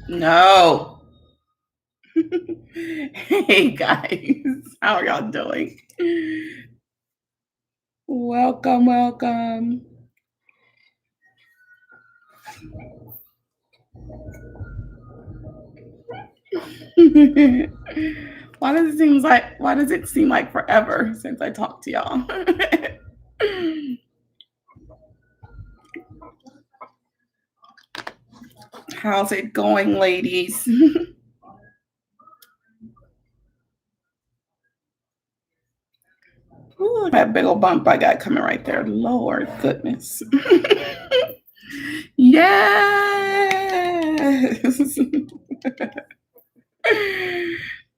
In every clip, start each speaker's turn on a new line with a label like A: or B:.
A: No. Hey guys, how are y'all doing? Welcome, welcome. Why does it seem like forever since I talked to y'all? How's it going, ladies? Ooh, that big old bump I got coming right there. Lord goodness. Yes.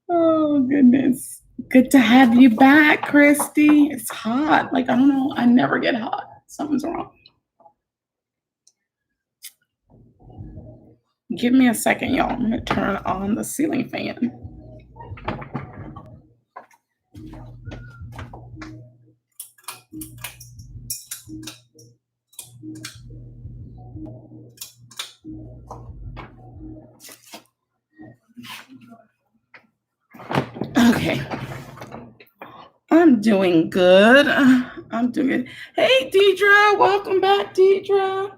A: Oh goodness. Good to have you back, Christy. It's hot. Like I don't know. I never get hot. Something's wrong. Give me a second, y'all. I'm gonna turn on the ceiling fan. Okay. I'm doing good. I'm doing good. Hey, Deidre. Welcome back, Deidre.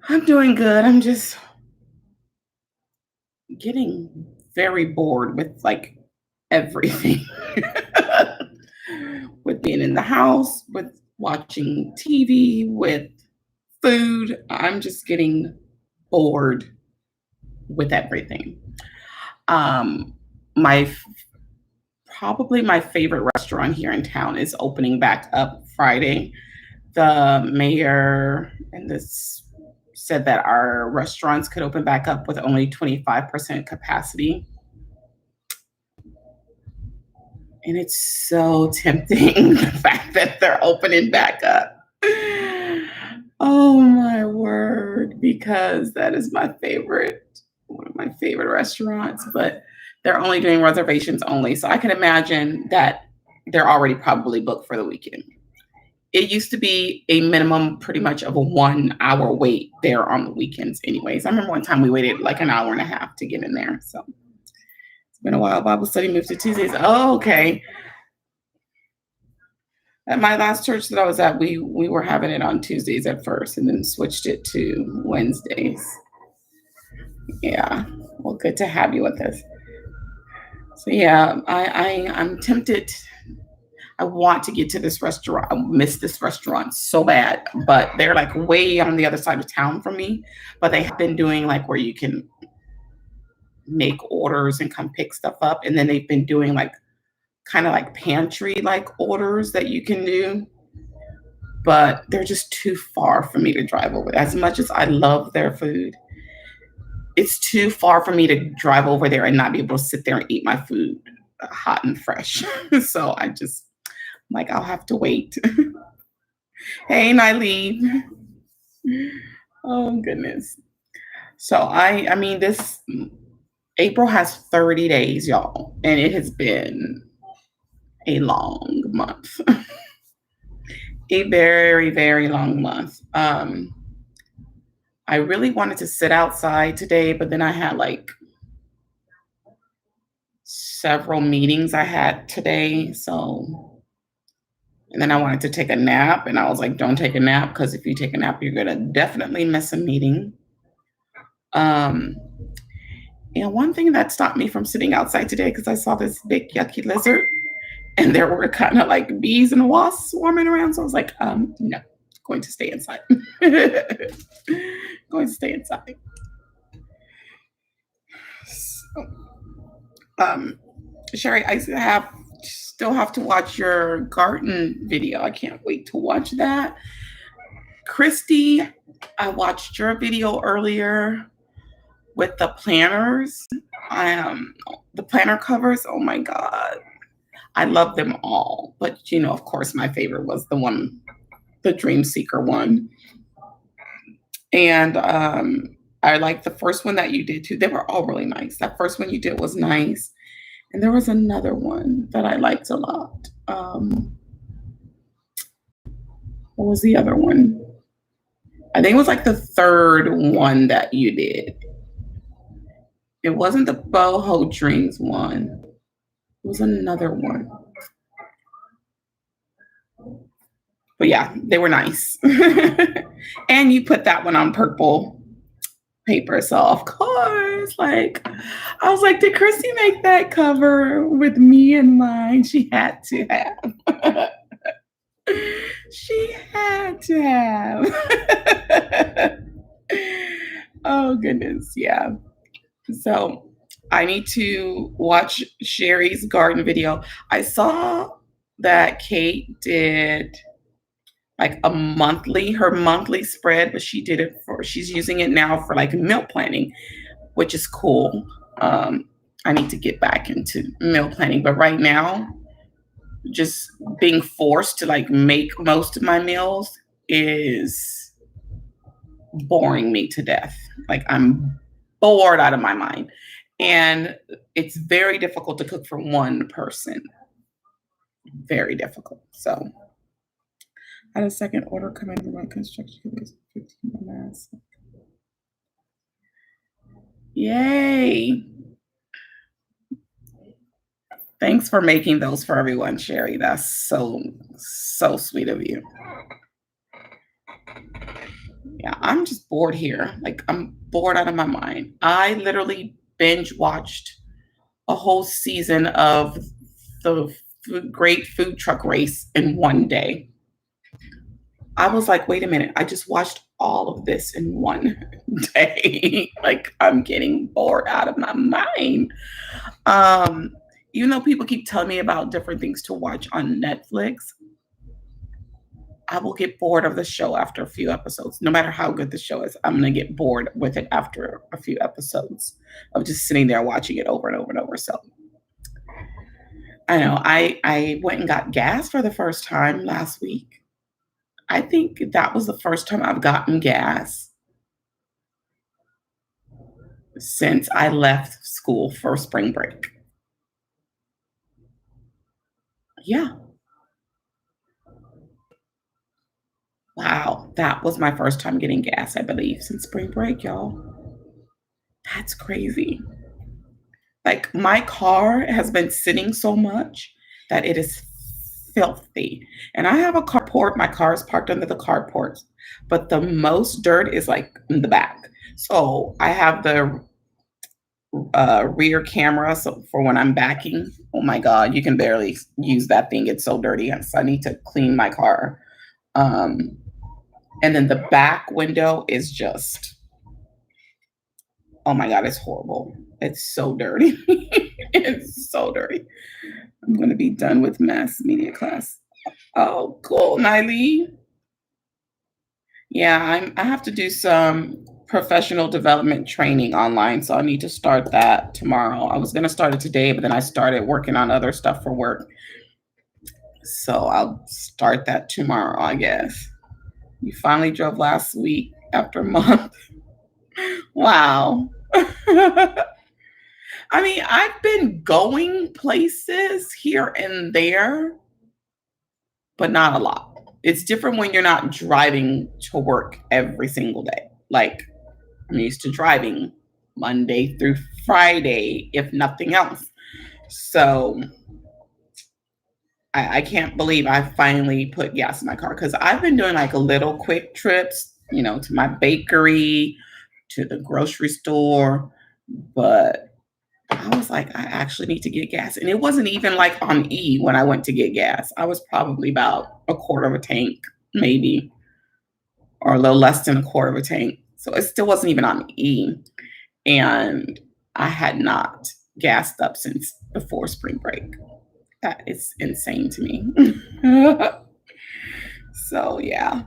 A: I'm doing good. I'm just getting very bored with like everything. With being in the house, with watching TV, with food. I'm just getting bored with everything. Um, my Probably my favorite restaurant here in town is opening back up Friday. The mayor and this said that our restaurants could open back up with only 25% capacity. And it's so tempting the fact that they're opening back up. Oh my word, because that is my favorite, one of my favorite restaurants, but they're only doing reservations only. So I can imagine that they're already probably booked for the weekend. It used to be a minimum pretty much of a 1 hour wait there on the weekends, anyways. I remember one time we waited like an hour and a half to get in there. So it's been a while. Bible study moved to Tuesdays. Oh, okay. At my last church that I was at, we were having it on Tuesdays at first and then switched it to Wednesdays. Yeah. Well, good to have you with us. So yeah, I'm tempted. I want to get to this restaurant. I miss this restaurant so bad, but they're like way on the other side of town from me. But they have been doing like where you can make orders and come pick stuff up, and then they've been doing like kind of like pantry like orders that you can do, but they're just too far for me to drive over. As much as I love their food, it's too far for me to drive over there and not be able to sit there and eat my food hot and fresh. So I just like I'll have to wait. Hey, Nylene. Oh goodness. So I mean this April has 30 days, y'all, and it has been a long month. A very, very long month. I really wanted to sit outside today, but then I had like several meetings I had today. So, and then I wanted to take a nap, and I was like, don't take a nap because if you take a nap, you're going to definitely miss a meeting. And one thing that stopped me from sitting outside today because I saw this big yucky lizard and there were kind of like bees and wasps swarming around. So I was like, no, going to stay inside. Going to stay inside. So, Sherry, I still have to watch your garden video. I can't wait to watch that. Christy, I watched your video earlier with the planners. The planner covers. Oh my God. I love them all. But of course, my favorite was the Dream Seeker one. And I like the first one that you did too. They were all really nice. That first one you did was nice. And there was another one that I liked a lot. What was the other one? I think it was like the third one that you did. It wasn't the Boho Dreams one. It was another one. But yeah, they were nice. And you put that one on purple paper. So of course, like I was like, did Christy make that cover with me in mind? She had to have. She had to have. Oh goodness, yeah. So I need to watch Sherry's garden video. I saw that Kate did like her monthly spread, but she's using it now for like meal planning, which is cool. I need to get back into meal planning, but right now, just being forced to like make most of my meals is boring me to death. Like I'm bored out of my mind. And it's very difficult to cook for one person. Very difficult. So I had a second order come in from my construction company. 15 minutes. Yay. Thanks for making those for everyone, Sherry. That's so sweet of you. Yeah, I'm just bored here. Like I'm bored out of my mind. I literally binge watched a whole season of the Great Food Truck Race in one day. I was like, wait a minute, I just watched all of this in one day. Like I'm getting bored out of my mind. Even though people keep telling me about different things to watch on Netflix, I will get bored of the show after a few episodes. No matter how good the show is, I'm going to get bored with it after a few episodes of just sitting there watching it over and over and over. So I know I went and got gas for the first time last week. I think that was the first time I've gotten gas since I left school for spring break. Yeah. Wow. That was my first time getting gas, I believe, since spring break, y'all. That's crazy. Like my car has been sitting so much that it is filthy. And I have a carport. My car is parked under the carport, but the most dirt is like in the back. So I have the rear camera. So for when I'm backing, oh my God, you can barely use that thing. It's so dirty. So I need to clean my car. And then the back window is just, oh my God, it's horrible. It's so dirty. It's so dirty. I'm going to be done with mass media class. Oh, cool, Niley. Yeah, I have to do some professional development training online, so I need to start that tomorrow. I was going to start it today, but then I started working on other stuff for work. So I'll start that tomorrow, I guess. You finally drove last week after a month. Wow. I mean, I've been going places here and there, but not a lot. It's different when you're not driving to work every single day. Like I'm used to driving Monday through Friday, if nothing else. So I can't believe I finally put gas in my car because I've been doing like a little quick trips, to my bakery, to the grocery store, but I was like, I actually need to get gas. And it wasn't even like on E when I went to get gas. I was probably about a quarter of a tank, maybe, or a little less than a quarter of a tank. So it still wasn't even on E. And I had not gassed up since before spring break. That is insane to me. So, yeah.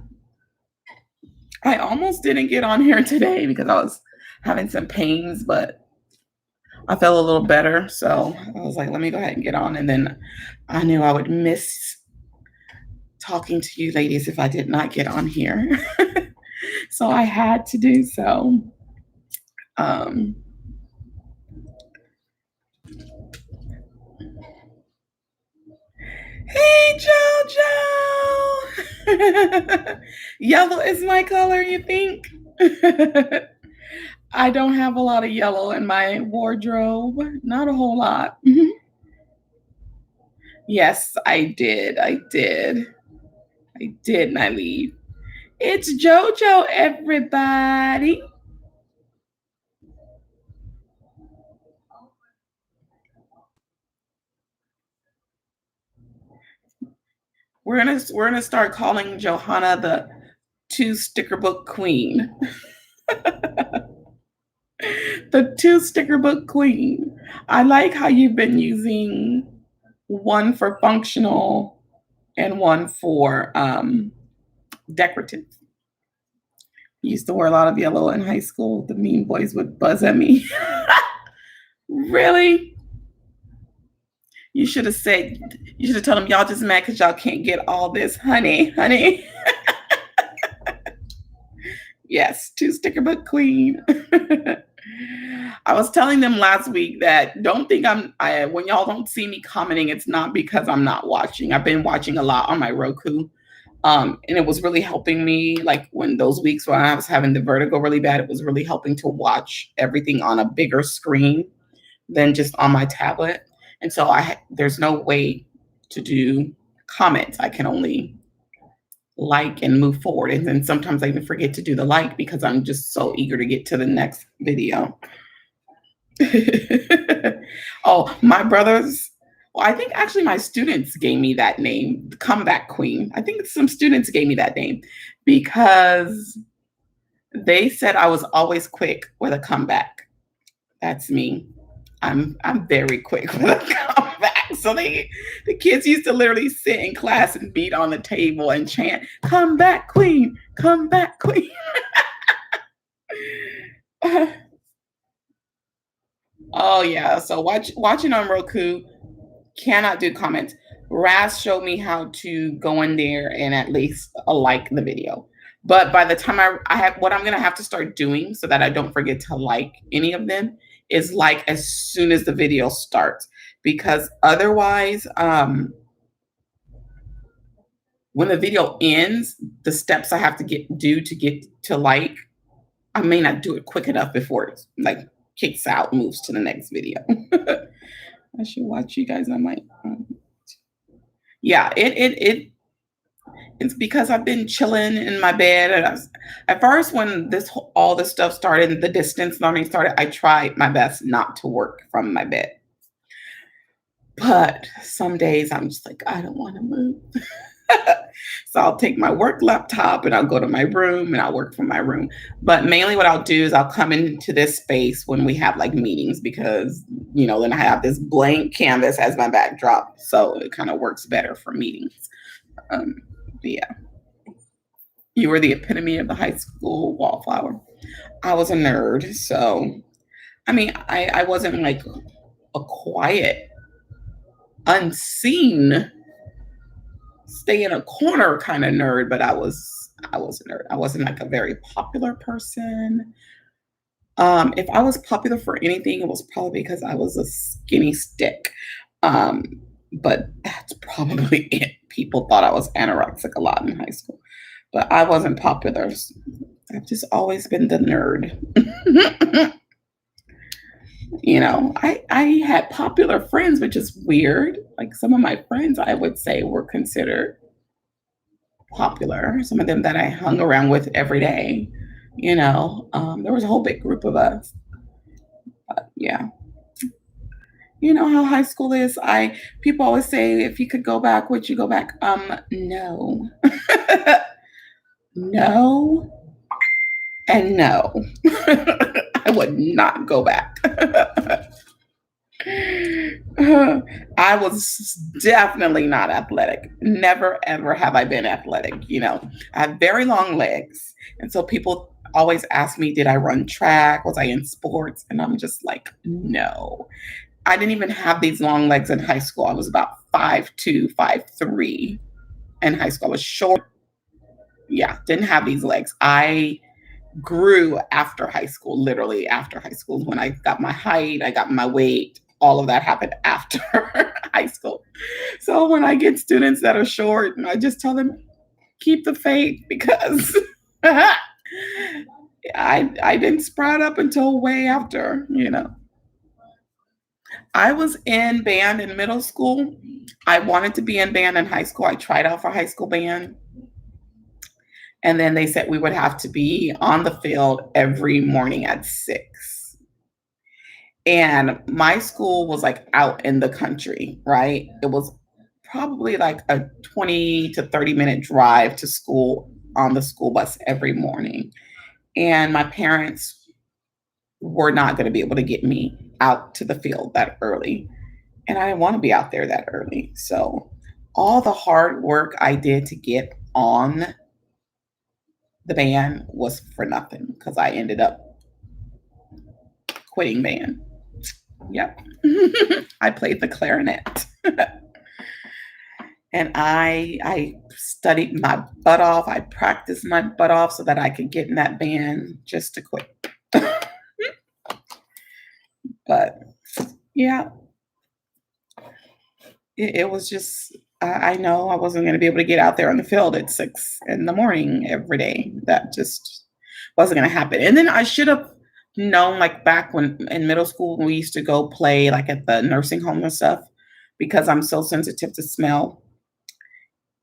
A: I almost didn't get on here today because I was having some pains, but I felt a little better. So I was like, let me go ahead and get on. And then I knew I would miss talking to you ladies if I did not get on here. So I had to do so. JoJo. Yellow is my color, you think? I don't have a lot of yellow in my wardrobe. Not a whole lot. Yes, I did. I did. I did, Nylee. It's JoJo, everybody. We're gonna start calling Johanna the two sticker book queen. The two sticker book queen. I like how you've been using one for functional and one for decorative. Used to wear a lot of yellow in high school. The mean boys would buzz at me. Really? You should have told them y'all just mad because y'all can't get all this, honey. Yes, two sticker book queen. I was telling them last week that don't think when y'all don't see me commenting, it's not because I'm not watching. I've been watching a lot on my Roku. And it was really helping me, like when those weeks when I was having the vertigo really bad, it was really helping to watch everything on a bigger screen than just on my tablet. And so there's no way to do comments. I can only like and move forward. And then sometimes I even forget to do the like because I'm just so eager to get to the next video. Oh, my brothers. Well, I think actually my students gave me that name, the comeback queen. I think some students gave me that name because they said I was always quick with a comeback. That's me. I'm very quick with a comeback. So the kids used to literally sit in class and beat on the table and chant, "Come back, queen! Come back, queen!" Oh yeah. So watching on Roku, cannot do comments. Raz showed me how to go in there and at least like the video. But by the time I have what I'm gonna have to start doing so that I don't forget to like any of them is like as soon as the video starts. Because otherwise, when the video ends, the steps I have to do to get to like, I may not do it quick enough before it like kicks out, moves to the next video. I should watch you guys on my. Yeah, it's because I've been chilling in my bed. And at first, when all this stuff started, the distance learning started, I tried my best not to work from my bed. But some days I'm just like, I don't want to move. So I'll take my work laptop and I'll go to my room and I'll work from my room. But mainly what I'll do is I'll come into this space when we have like meetings because, then I have this blank canvas as my backdrop. So it kind of works better for meetings. But yeah. You were the epitome of the high school wallflower. I was a nerd. So, I mean, I wasn't like a quiet, unseen, stay in a corner kind of nerd, but I was a nerd. I wasn't like a very popular person. If I was popular for anything, it was probably because I was a skinny stick. But that's probably it. People thought I was anorexic a lot in high school, but I wasn't popular. I've just always been the nerd. I had popular friends, which is weird. Like some of my friends, I would say, were considered popular. Some of them that I hung around with every day. There was a whole big group of us. But yeah. You know how high school is. People always say, if you could go back, would you go back? No. No. And no. I would not go back. I was definitely not athletic. Never, ever have I been athletic. I have very long legs. And so people always ask me, did I run track? Was I in sports? And I'm just like, no. I didn't even have these long legs in high school. I was about 5'2", 5'3" in high school. I was short. Yeah, didn't have these legs. I grew after high school, literally after high school. When I got my height, I got my weight. all of that happened after high school. So when I get students that are short, I just tell them, keep the faith because I didn't sprout up until way after. I was in band in middle school. I wanted to be in band in high school. I tried out for high school band. And then they said we would have to be on the field every morning at 6. And my school was like out in the country, right? It was probably like a 20 to 30-minute drive to school on the school bus every morning. And my parents were not going to be able to get me out to the field that early. And I didn't want to be out there that early. So all the hard work I did to get on the band was for nothing because I ended up quitting band. Yep. I played the clarinet. And I studied my butt off. I practiced my butt off so that I could get in that band just to quit. But yeah, it was just, I know I wasn't going to be able to get out there on the field at 6 in the morning every day. That just wasn't going to happen. And then I should have known, like back when in middle school, when we used to go play like at the nursing home and stuff, because I'm so sensitive to smell.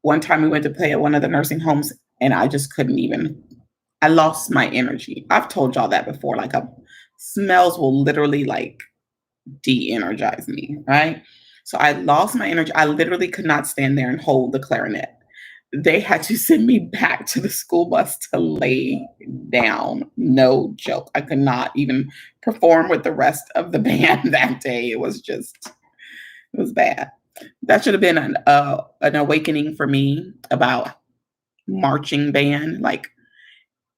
A: One time we went to play at one of the nursing homes and I just couldn't even, I lost my energy. I've told y'all that before. Like smells will literally like de-energize me, right? So I lost my energy. I literally could not stand there and hold the clarinet. They had to send me back to the school bus to lay down. No joke. I could not even perform with the rest of the band that day. It was bad. That should have been an awakening for me about marching band. Like,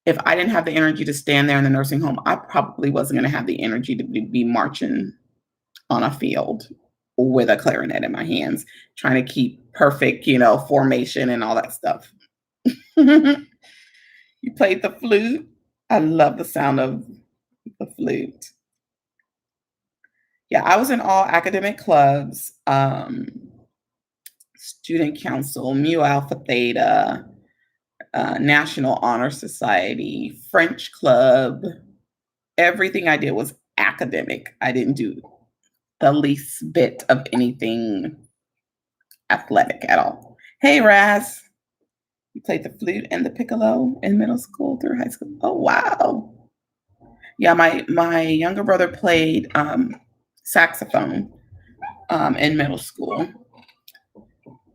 A: if I didn't have the energy to stand there in the nursing home, I probably wasn't going to have the energy to be marching on a field with a clarinet in my hands, trying to keep perfect, formation and all that stuff. You played the flute. I love the sound of the flute. Yeah, I was in all academic clubs, student council, Mu Alpha Theta, National Honor Society, French club. Everything I did was academic. I didn't do the least bit of anything athletic at all. Hey, Raz. You played the flute and the piccolo in middle school through high school. Oh, wow. Yeah, my younger brother played saxophone in middle school.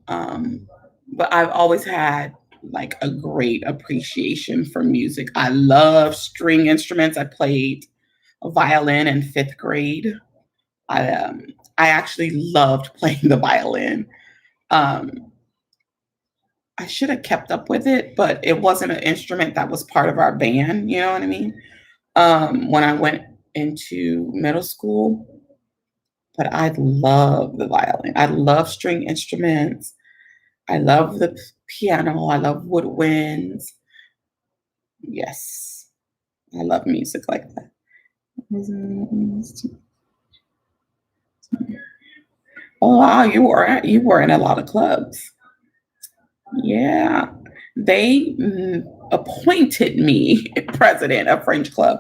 A: But I've always had like a great appreciation for music. I love string instruments. I played a violin in 5th grade. I actually loved playing the violin. I should have kept up with it, but it wasn't an instrument that was part of our band. You know what I mean? When I went into middle school, but I love the violin. I love string instruments. I love the piano. I love woodwinds. Yes, I love music like that. Oh wow, you were in a lot of clubs. Yeah, they appointed me president of French Club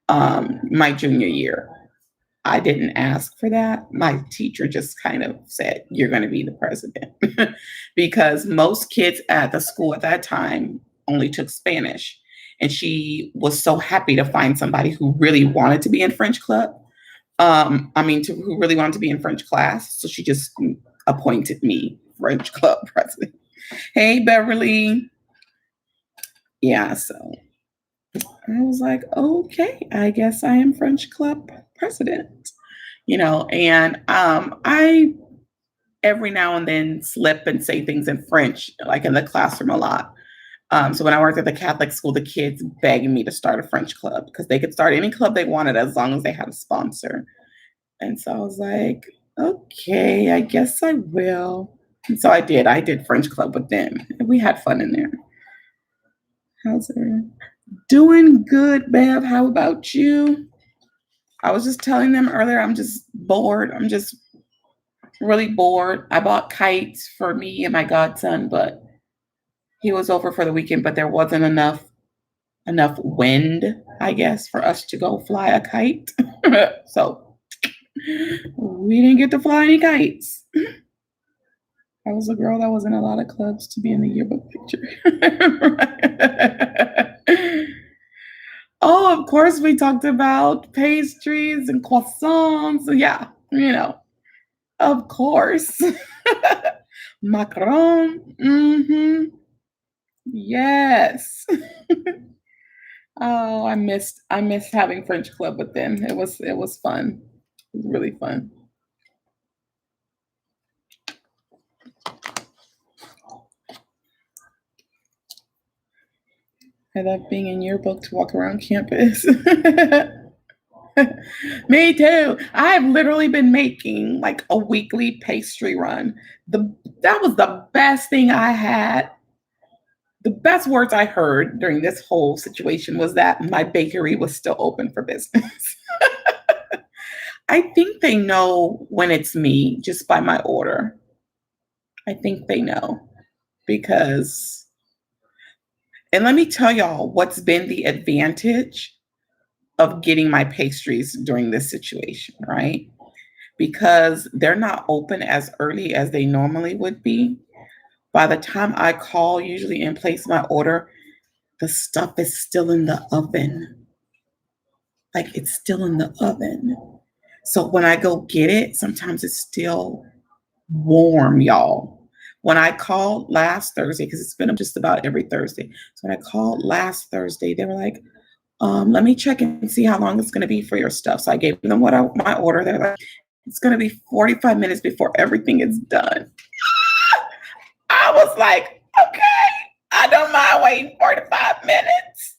A: my junior year. I didn't ask for that. My teacher just kind of said, "You're going to be the president," because most kids at the school at that time only took Spanish, and she was so happy to find somebody who really wanted to be in French Club. Who really wanted to be in French class. So she just appointed me French Club president. Hey, Beverly. Yeah, so I was like, okay, I guess I am French Club president. And I every now and then slip and say things in French, like in the classroom a lot. So when I worked at the Catholic school, the kids begged me to start a French club because they could start any club they wanted as long as they had a sponsor. And so I was like, okay, I guess I will. And so I did. I did French club with them. And we had fun in there. How's it? Doing good, Bev. How about you? I was just telling them earlier, I'm just bored. I'm just really bored. I bought kites for me and my godson, but he was over for the weekend, but there wasn't enough wind, I guess, for us to go fly a kite. So we didn't get to fly any kites. I was a girl that was in a lot of clubs to be in the yearbook picture. Oh, of course, we talked about pastries and croissants. Yeah, of course. Macaron. Yes. Oh, I missed having French club with them. It was fun. It was really fun. I love being in yearbook to walk around campus. Me too. I've literally been making like a weekly pastry run. The That was the best thing I had. The best words I heard during this whole situation was that my bakery was still open for business. I think they know when it's me just by my order. I think they know because, and let me tell y'all what's been the advantage of getting my pastries during this situation, right? Because they're not open as early as they normally would be. By the time I call, usually and place my order, the stuff is still in the oven. Like it's still in the oven. So when I go get it, sometimes it's still warm, y'all. When I called last Thursday, because it's been just about every Thursday. So when I called last Thursday, they were like, let me check and see how long it's going to be for your stuff. So I gave them my order. They're like, it's going to be 45 minutes before everything is done. I was like, okay, I don't mind waiting 45 minutes.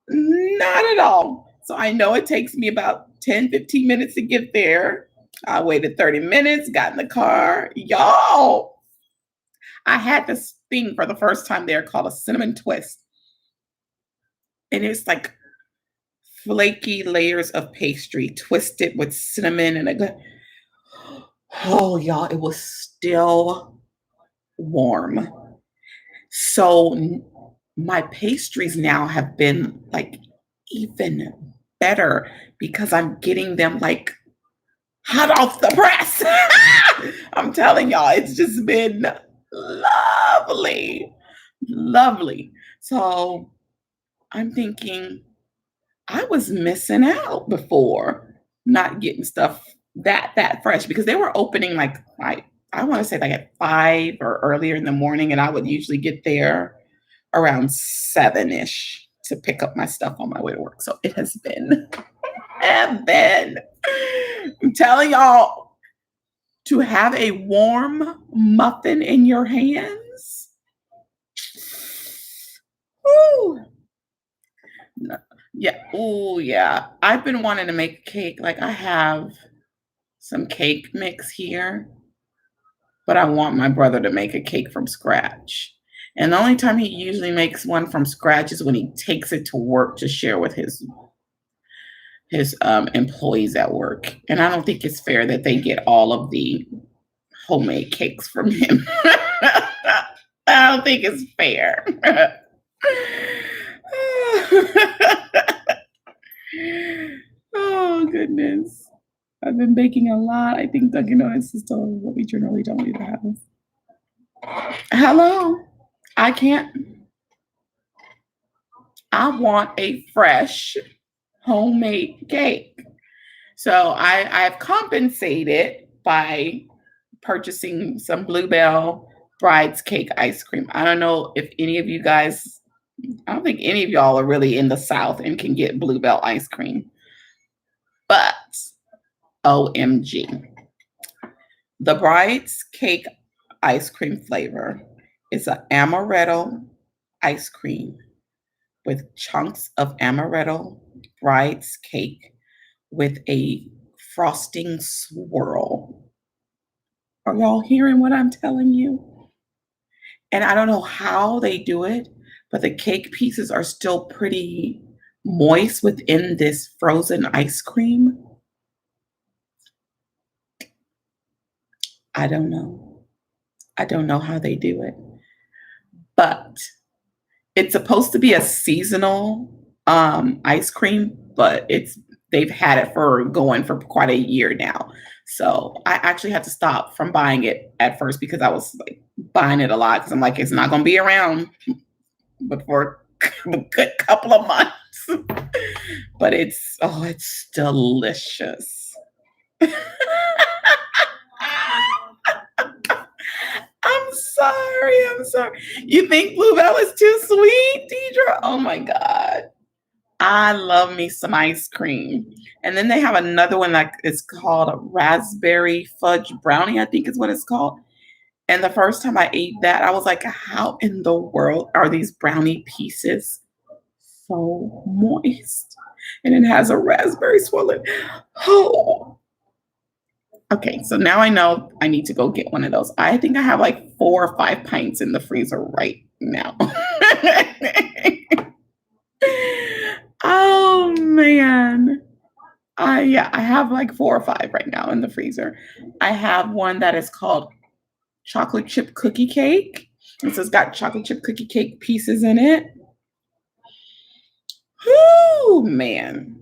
A: Not at all. So I know it takes me about 10, 15 minutes to get there. I waited 30 minutes, got in the car. Y'all, I had this thing for the first time there called a cinnamon twist. And it's like flaky layers of pastry twisted with cinnamon and oh, y'all, it was still warm. So my pastries now have been like even better because I'm getting them like hot off the press. I'm telling y'all, it's just been lovely, lovely. So I'm thinking I was missing out before not getting stuff that fresh because they were opening like I want to say like at 5 or earlier in the morning, and I would usually get there around 7-ish to pick up my stuff on my way to work. So it has been heaven. I'm telling y'all, to have a warm muffin in your hands. Woo. No, yeah. Oh, yeah. I've been wanting to make cake. Like I have some cake mix here, but I want my brother to make a cake from scratch. And the only time he usually makes one from scratch is when he takes it to work to share with his employees at work. And I don't think it's fair that they get all of the homemade cakes from him. I don't think it's fair. Oh goodness. I've been baking a lot. I think Dunkin' Donuts is still what we generally don't leave the house. Hello. I can't. I want a fresh homemade cake. So I've compensated by purchasing some Bluebell Bride's Cake ice cream. I don't know if any of you guys, I don't think any of y'all are really in the South and can get Bluebell ice cream, but OMG. The Bride's Cake ice cream flavor is an amaretto ice cream with chunks of amaretto Bride's cake with a frosting swirl. Are y'all hearing what I'm telling you? And I don't know how they do it, but the cake pieces are still pretty moist within this frozen ice cream. I don't know. I don't know how they do it, but it's supposed to be a seasonal ice cream, but they've had it for going for quite a year now. So I actually had to stop from buying it at first because I was like buying it a lot because I'm like, it's not going to be around but for a good couple of months. But it's delicious. I'm sorry. I'm sorry. You think Bluebell is too sweet, Deidre? Oh my God. I love me some ice cream. And then they have another one that is called a raspberry fudge brownie, I think is what it's called. And the first time I ate that, I was like, how in the world are these brownie pieces so moist? And it has a raspberry swirl. Oh, okay. So now I know I need to go get one of those. I think I have like 4 or 5 pints in the freezer right now. Oh man. Yeah, I have like 4 or 5 right now in the freezer. I have one that is called chocolate chip cookie cake. It's got chocolate chip cookie cake pieces in it. Oh man.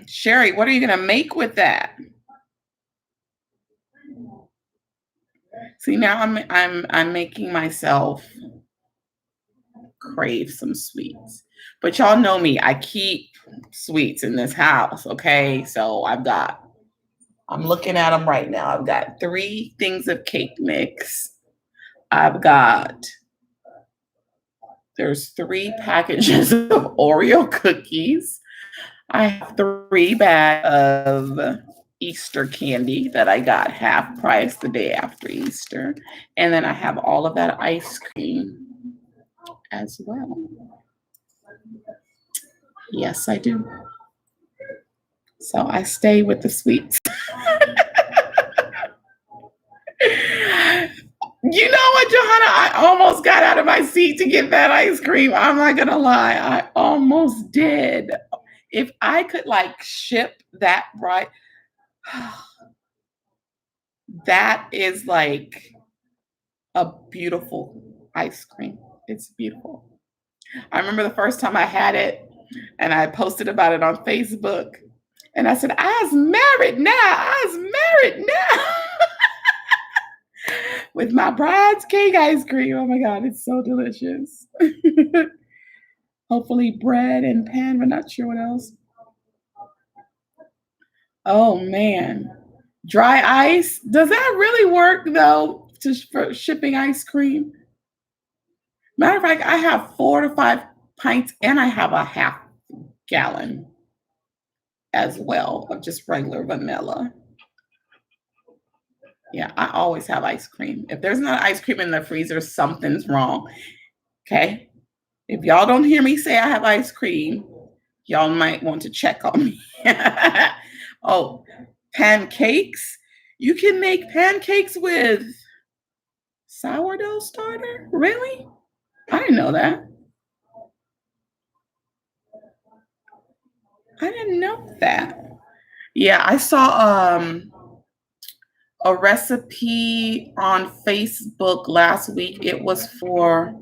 A: Sherry, what are you gonna make with that? See, now I'm making myself crave some sweets. But y'all know me, I keep sweets in this house, okay? So I'm looking at them right now. I've got 3 things of cake mix. There's 3 packages of Oreo cookies. I have 3 bags of Easter candy that I got half price the day after Easter. And then I have all of that ice cream as well. Yes, I do. So I stay with the sweets. You know what, Johanna? I almost got out of my seat to get that ice cream. I'm not going to lie. I almost did. If I could like ship that right, that is like a beautiful ice cream. It's beautiful. I remember the first time I had it and I posted about it on Facebook and I said, I's married now. I's married now. With my bride's cake ice cream. Oh my God, it's so delicious. Hopefully bread and pan, but not sure what else. Oh man. Dry ice. Does that really work though for shipping ice cream? Matter of fact, I have 4 to 5 pints and I have a half gallon as well of just regular vanilla. Yeah, I always have ice cream. If there's not ice cream in the freezer, something's wrong. Okay. If y'all don't hear me say I have ice cream, y'all might want to check on me. Oh, pancakes. You can make pancakes with sourdough starter? Really? I didn't know that. I didn't know that. Yeah, I saw a recipe on Facebook last week. It was for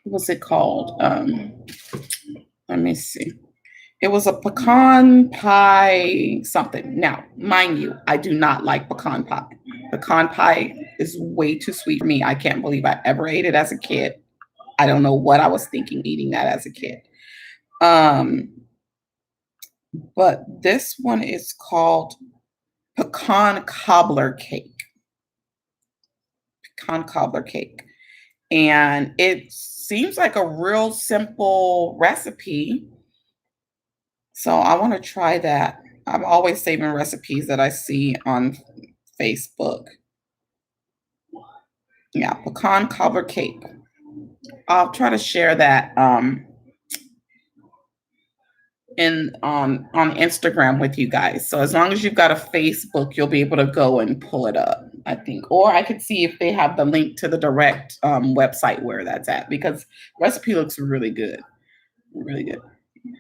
A: what's it called? Let me see. It was a pecan pie something. Now, mind you, I do not like pecan pie. Pecan pie is way too sweet for me. I can't believe I ever ate it as a kid. I don't know what I was thinking eating that as a kid. But this one is called pecan cobbler cake. Pecan cobbler cake. And it seems like a real simple recipe. So I want to try that. I'm always saving recipes that I see on Facebook. Yeah, pecan cobbler cake. I'll try to share that in on Instagram with you guys. So as long as you've got a Facebook, you'll be able to go and pull it up. I think. Or I could see if they have the link to the direct website where that's at, because recipe looks really good. Really good.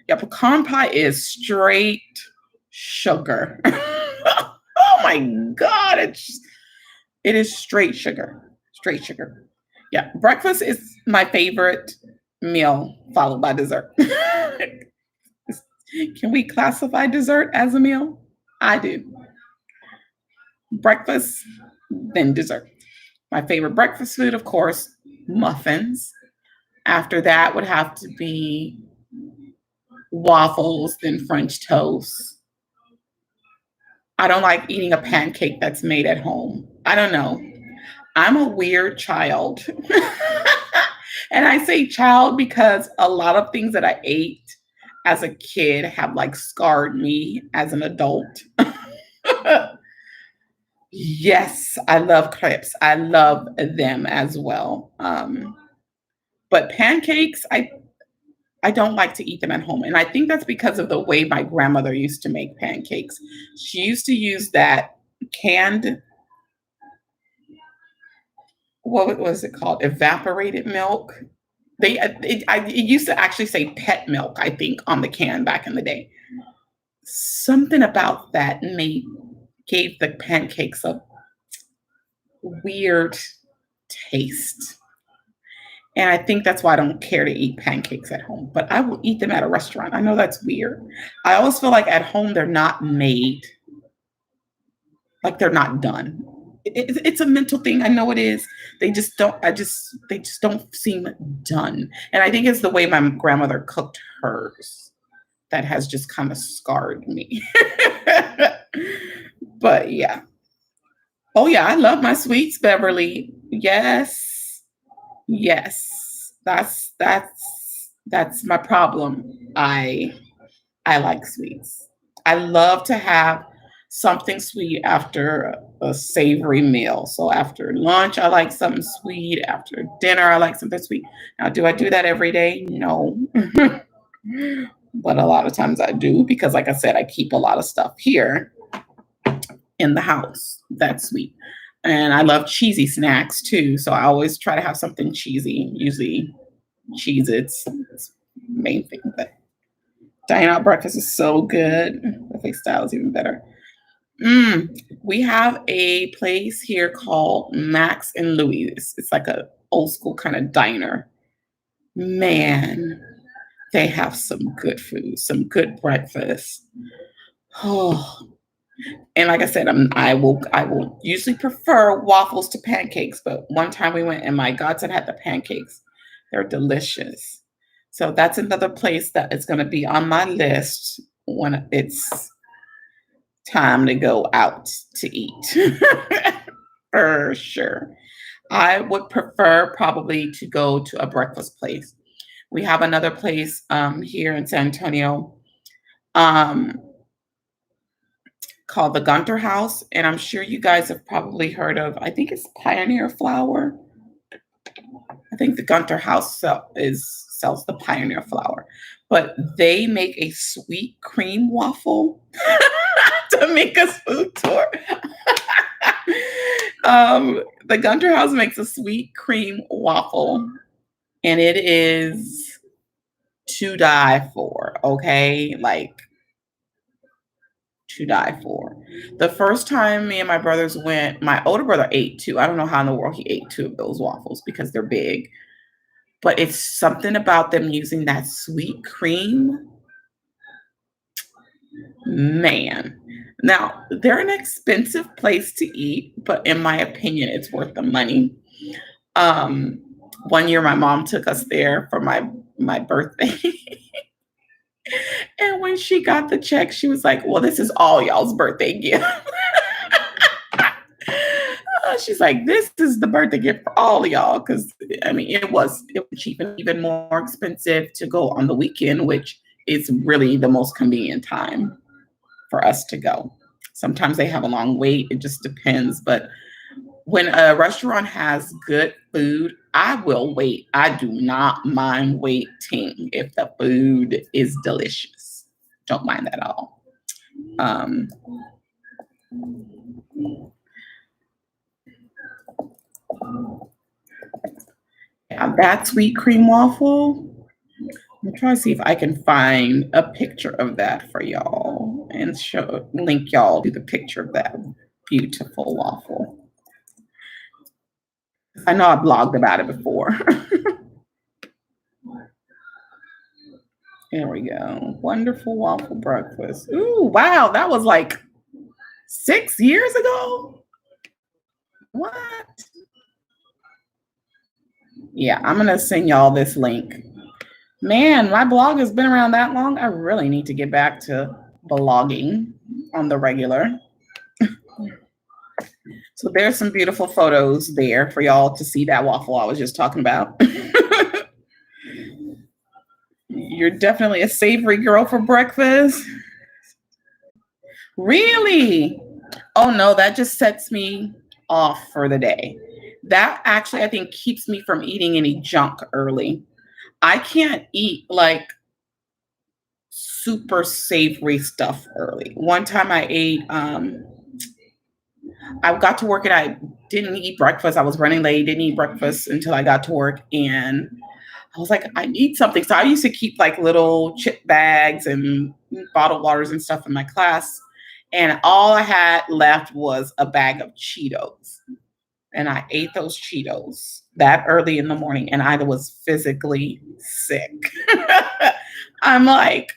A: Yeah, pecan pie is straight sugar. Oh my God. It is straight sugar. Straight sugar. Yeah. Breakfast is my favorite meal, followed by dessert. Can we classify dessert as a meal? I do. Breakfast, then dessert. My favorite breakfast food, of course, muffins. After that would have to be waffles, then French toast. I don't like eating a pancake that's made at home. I don't know. I'm a weird child. And I say child because a lot of things that I ate as a kid have like scarred me as an adult. Yes, I love crepes. I love them as well. But pancakes, I don't like to eat them at home. And I think that's because of the way my grandmother used to make pancakes. She used to use that canned, what was it called? Evaporated milk. It used to actually say pet milk, I think, on the can back in the day. Something about that gave the pancakes a weird taste. And I think that's why I don't care to eat pancakes at home, but I will eat them at a restaurant. I know that's weird. I always feel like at home they're not made, like they're not done. It's a mental thing. I know it is. They just don't seem done. And I think it's the way my grandmother cooked hers that has just kind of scarred me. But yeah. Oh yeah, I love my sweets, Beverly. Yes. Yes. That's my problem. I like sweets. I love to have something sweet after a savory meal. So after lunch, I like something sweet. After dinner, I like something sweet. Now, do I do that every day? No. But a lot of times I do because, like I said, I keep a lot of stuff here in the house that's sweet. And I love cheesy snacks too. So I always try to have something cheesy, usually Cheez Its. It's the main thing. But dining out breakfast is so good. Buffet style is even better. We have a place here called Max and Louis. It's like a old school kind of diner. Man, they have some good food, some good breakfast. Oh, and like I said, I will usually prefer waffles to pancakes, but one time we went and my godson had the pancakes. They're delicious. So that's another place that is going to be on my list when it's time to go out to eat. For sure. I would prefer probably to go to a breakfast place. We have another place here in San Antonio um, called the Gunter House, and I'm sure you guys have probably heard of. I think it's Pioneer Flour. I think the Gunter House sells the Pioneer Flour, but they make a sweet cream waffle to make us food tour. The Gunter House makes a sweet cream waffle, and it is to die for. Okay, like to die for. The first time me and my brothers went, my older brother ate two. I don't know how in the world he ate two of those waffles because they're big. But it's something about them using that sweet cream. Man. Now, they're an expensive place to eat, but in my opinion, it's worth the money. Um, one year my mom took us there for my birthday. And when she got the check, she was like, "Well, this is all y'all's birthday gift." She's like, "This is the birthday gift for all of y'all." Because I mean, it was cheap and even more expensive to go on the weekend, which is really the most convenient time for us to go. Sometimes they have a long wait. It just depends. But when a restaurant has good food, I will wait. I do not mind waiting if the food is delicious. Don't mind that at all. Um, that sweet cream waffle. I'm trying to see if I can find a picture of that for y'all and show link y'all to the picture of that beautiful waffle. I know I blogged about it before. There we go. Wonderful waffle breakfast. Ooh, wow, that was like 6 years ago. What? Yeah, I'm gonna send y'all this link. Man, my blog has been around that long. I really need to get back to blogging on the regular. So there's some beautiful photos there for y'all to see that waffle I was just talking about. You're definitely a savory girl for breakfast. Really? Oh no, that just sets me off for the day. That actually, I think, keeps me from eating any junk early. I can't eat like super savory stuff early. One time I got to work and I didn't eat breakfast. I was running late, didn't eat breakfast until I got to work. And I was like, I need something. So I used to keep like little chip bags and bottled waters and stuff in my class. And all I had left was a bag of Cheetos. And I ate those Cheetos that early in the morning and I was physically sick. I'm like,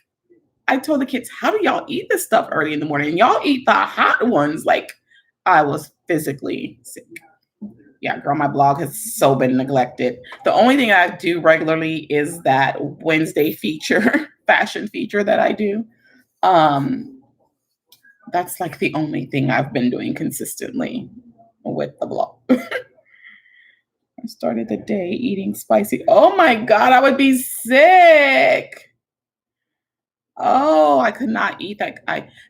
A: I told the kids, how do y'all eat this stuff early in the morning? And y'all eat the hot ones. Like, I was physically sick. Yeah, girl, my blog has so been neglected. The only thing I do regularly is that Wednesday feature, fashion feature that I do. That's like the only thing I've been doing consistently with the blog. I started the day eating spicy. Oh my God, I would be sick. Oh, I could not eat that.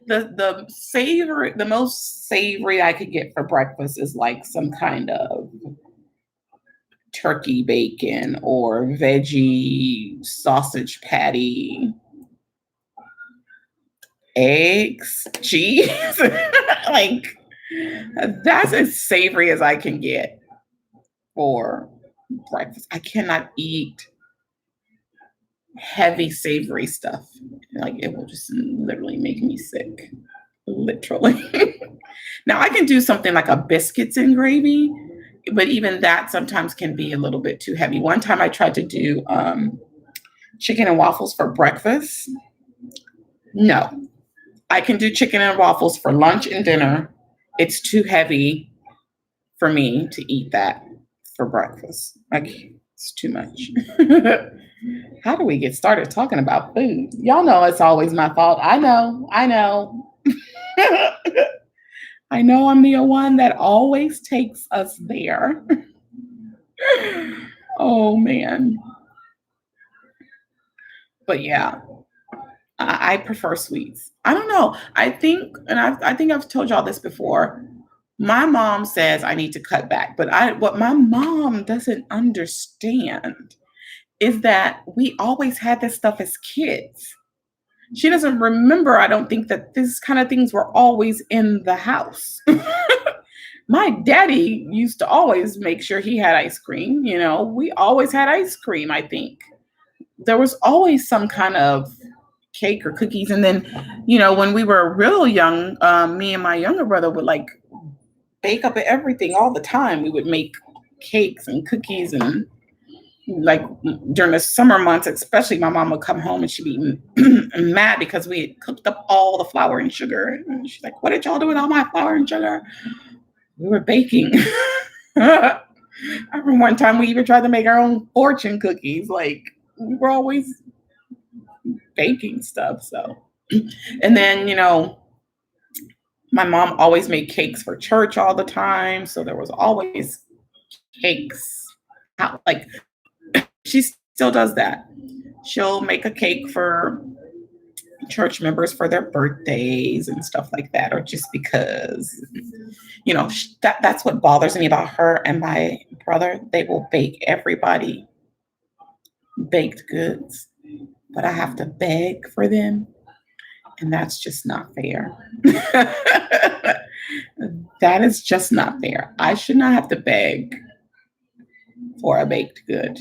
A: The savory, the most savory I could get for breakfast is like some kind of turkey bacon or veggie sausage patty, eggs, cheese. Like that's as savory as I can get for breakfast. I cannot eat heavy savory stuff. Like it will just literally make me sick. Literally. Now I can do something like a biscuits and gravy, but even that sometimes can be a little bit too heavy. One time I tried to do chicken and waffles for breakfast. No, I can do chicken and waffles for lunch and dinner. It's too heavy for me to eat that for breakfast. Like it's too much. How do we get started talking about food? Y'all know it's always my fault. I know. I know I'm the one that always takes us there. Oh man. But yeah, I prefer sweets. I don't know. I think I've told y'all this before. My mom says I need to cut back, but what my mom doesn't understand is that we always had this stuff as kids. She doesn't remember, I don't think, that this kind of things were always in the house. My daddy used to always make sure he had ice cream. You know, we always had ice cream, I think. There was always some kind of cake or cookies. And then, you know, when we were real young, me and my younger brother would like bake up everything all the time. We would make cakes and cookies and like during the summer months, especially my mom would come home and she'd be mad because we had cooked up all the flour and sugar. And she's like, what did y'all do with all my flour and sugar? We were baking. I remember one time we even tried to make our own fortune cookies. Like we were always baking stuff. So, and then, you know, my mom always made cakes for church all the time. So there was always cakes. Like she still does that. She'll make a cake for church members for their birthdays and stuff like that, or just because, you know, that's what bothers me about her and my brother. They will bake everybody baked goods, but I have to beg for them, and that's just not fair. That is just not fair. I should not have to beg for a baked good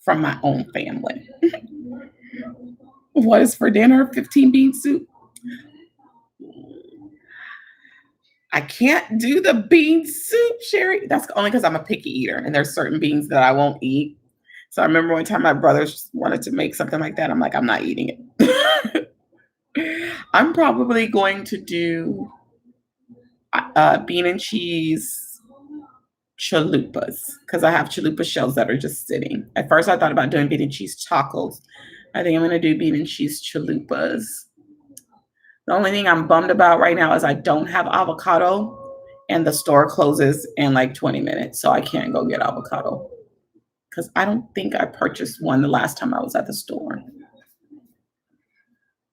A: from my own family. What is for dinner? 15 bean soup. I can't do the bean soup, Sherry. That's only because I'm a picky eater and there's certain beans that I won't eat. So I remember one time my brothers wanted to make something like that. I'm like, I'm not eating it. I'm probably going to do bean and cheese chalupas because I have chalupa shells that are just sitting. At first, I thought about doing bean and cheese tacos. I think I'm going to do bean and cheese chalupas. The only thing I'm bummed about right now is I don't have avocado and the store closes in like 20 minutes. So I can't go get avocado because I don't think I purchased one the last time I was at the store.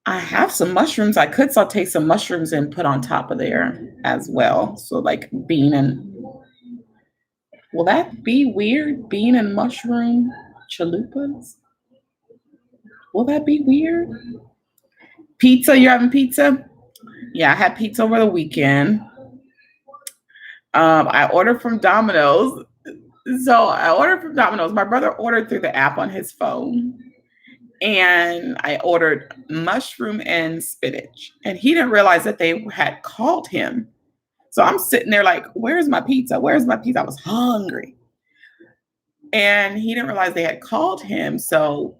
A: I have some mushrooms. I could saute some mushrooms and put on top of there as well. So like bean and will that be weird? Bean and mushroom chalupas? Will that be weird? Pizza? You're having pizza? Yeah, I had pizza over the weekend. I ordered from Domino's. So I ordered from Domino's. My brother ordered through the app on his phone. And I ordered mushroom and spinach. And he didn't realize that they had called him. So I'm sitting there like, where's my pizza? Where's my pizza? I was hungry. And he didn't realize they had called him. So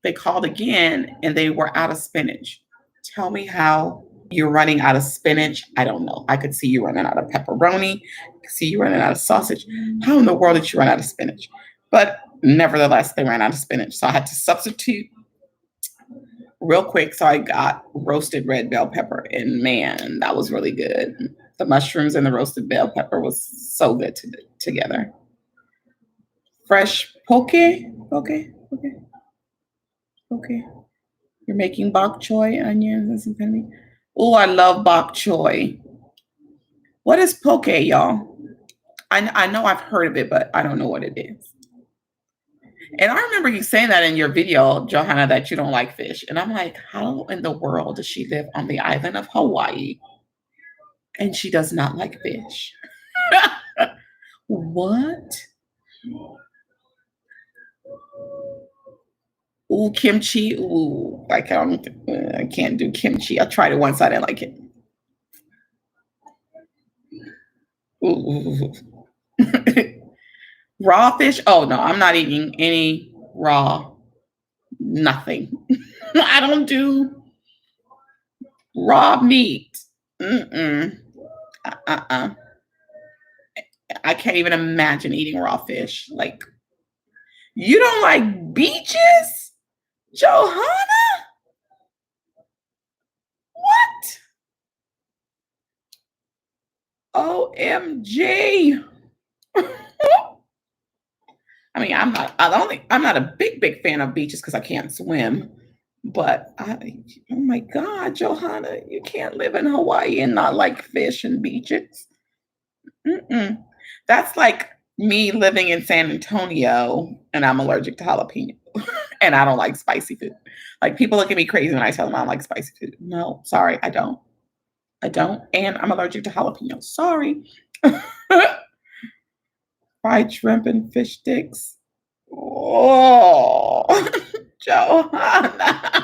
A: they called again and they were out of spinach. Tell me how you're running out of spinach. I don't know. I could see you running out of pepperoni. I could see you running out of sausage. How in the world did you run out of spinach? But nevertheless, they ran out of spinach. So I had to substitute real quick. So I got roasted red bell pepper. And man, that was really good. The mushrooms and the roasted bell pepper was so good together. Fresh poke. You're making bok choy, onions, and some kind of. Oh, I love bok choy. What is poke, y'all? I know I've heard of it, but I don't know what it is. And I remember you saying that in your video, Johanna, that you don't like fish. And I'm like, how in the world does she live on the island of Hawaii and she does not like fish? What? Ooh, kimchi. Ooh, I can't do kimchi. I tried it once. I didn't like it. Ooh. Raw fish? Oh no, I'm not eating any raw. Nothing. I don't do raw meat. Mm-mm. I can't even imagine eating raw fish. Like, you don't like beaches, Johanna? What? OMG. I mean, I'm not a big fan of beaches because I can't swim. But oh my God, Johanna, you can't live in Hawaii and not like fish and beaches. Mm-mm. That's like me living in San Antonio and I'm allergic to jalapeno and I don't like spicy food. Like people look at me crazy when I tell them I don't like spicy food. No, sorry, I don't. I don't. And I'm allergic to jalapeno. Sorry. Fried shrimp and fish sticks. Oh, Johanna.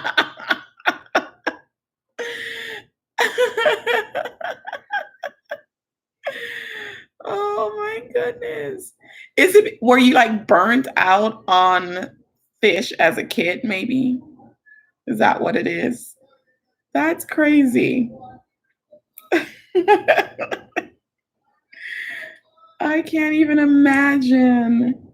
A: Oh my goodness. Were you like burnt out on fish as a kid, maybe? Is that what it is? That's crazy. I can't even imagine.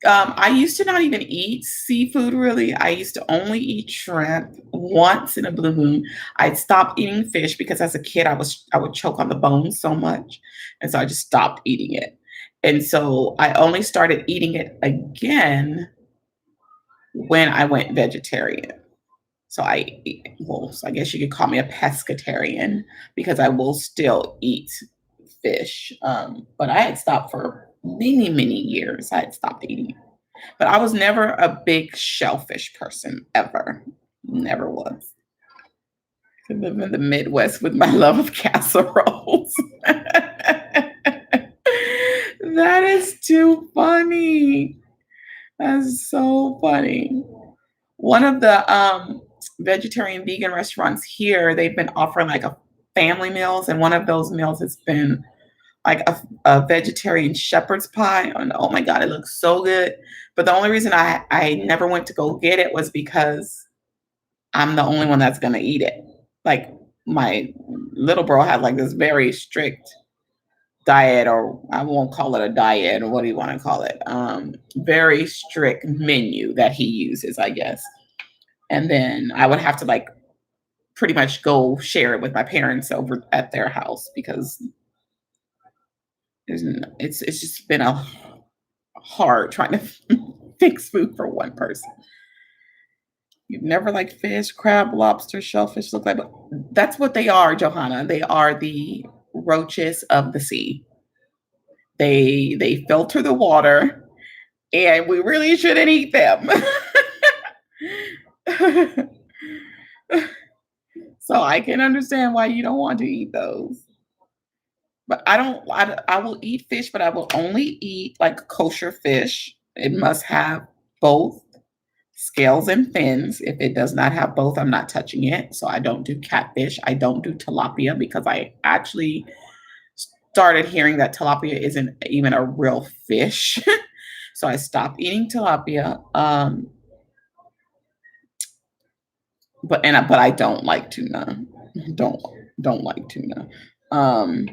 A: I used to not even eat seafood really. I used to only eat shrimp once in a blue moon. I'd stopped eating fish because as a kid I would choke on the bones so much. And so I just stopped eating it. And so I only started eating it again when I went vegetarian. So so I guess you could call me a pescatarian because I will still eat fish. But I had stopped for many years. I had stopped eating it. But I was never a big shellfish person ever. Never was. Could live in the Midwest with my love of casseroles. That is too funny. That's so funny. One of the vegetarian vegan restaurants here, they've been offering like a family meals, and one of those meals has been like a vegetarian shepherd's pie. And oh my god, it looks so good. But the only reason I never went to go get it was because I'm the only one that's gonna eat it. Like my little bro had like this very strict diet, or I won't call it a diet, or what do you want to call it? Very strict menu that he uses, I guess. And then I would have to like pretty much go share it with my parents over at their house because it's just been a hard trying to fix food for one person. You've never liked fish, crab, lobster, shellfish look like, but that's what they are, Johanna. They are the roaches of the sea. They filter the water, and we really shouldn't eat them. So I can understand why you don't want to eat those. But I don't I will eat fish, but I will only eat like kosher fish. It must have both scales and fins. If it does not have both, I'm not touching it. So I don't do catfish. I don't do tilapia because I actually started hearing that tilapia isn't even a real fish. So I stopped eating tilapia. But I don't like tuna. Don't don't like tuna. Um,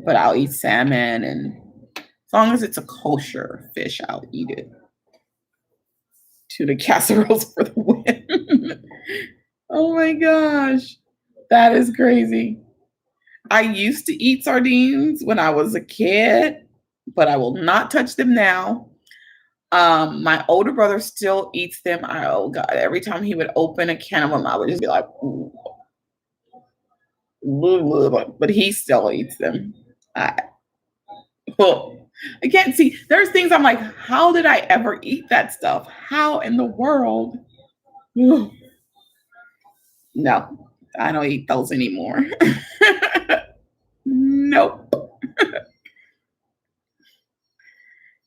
A: but I'll eat salmon, and as long as it's a kosher fish, I'll eat it. Tuna casseroles for the win. Oh my gosh. That is crazy. I used to eat sardines when I was a kid, but I will not touch them now. My older brother still eats them. Oh god, every time he would open a can of them, I would just be like, "Ooh, but he still eats them. I, well, again, see, there's things I'm like, how did I ever eat that stuff? How in the world? Ugh, no, I don't eat those anymore. Nope.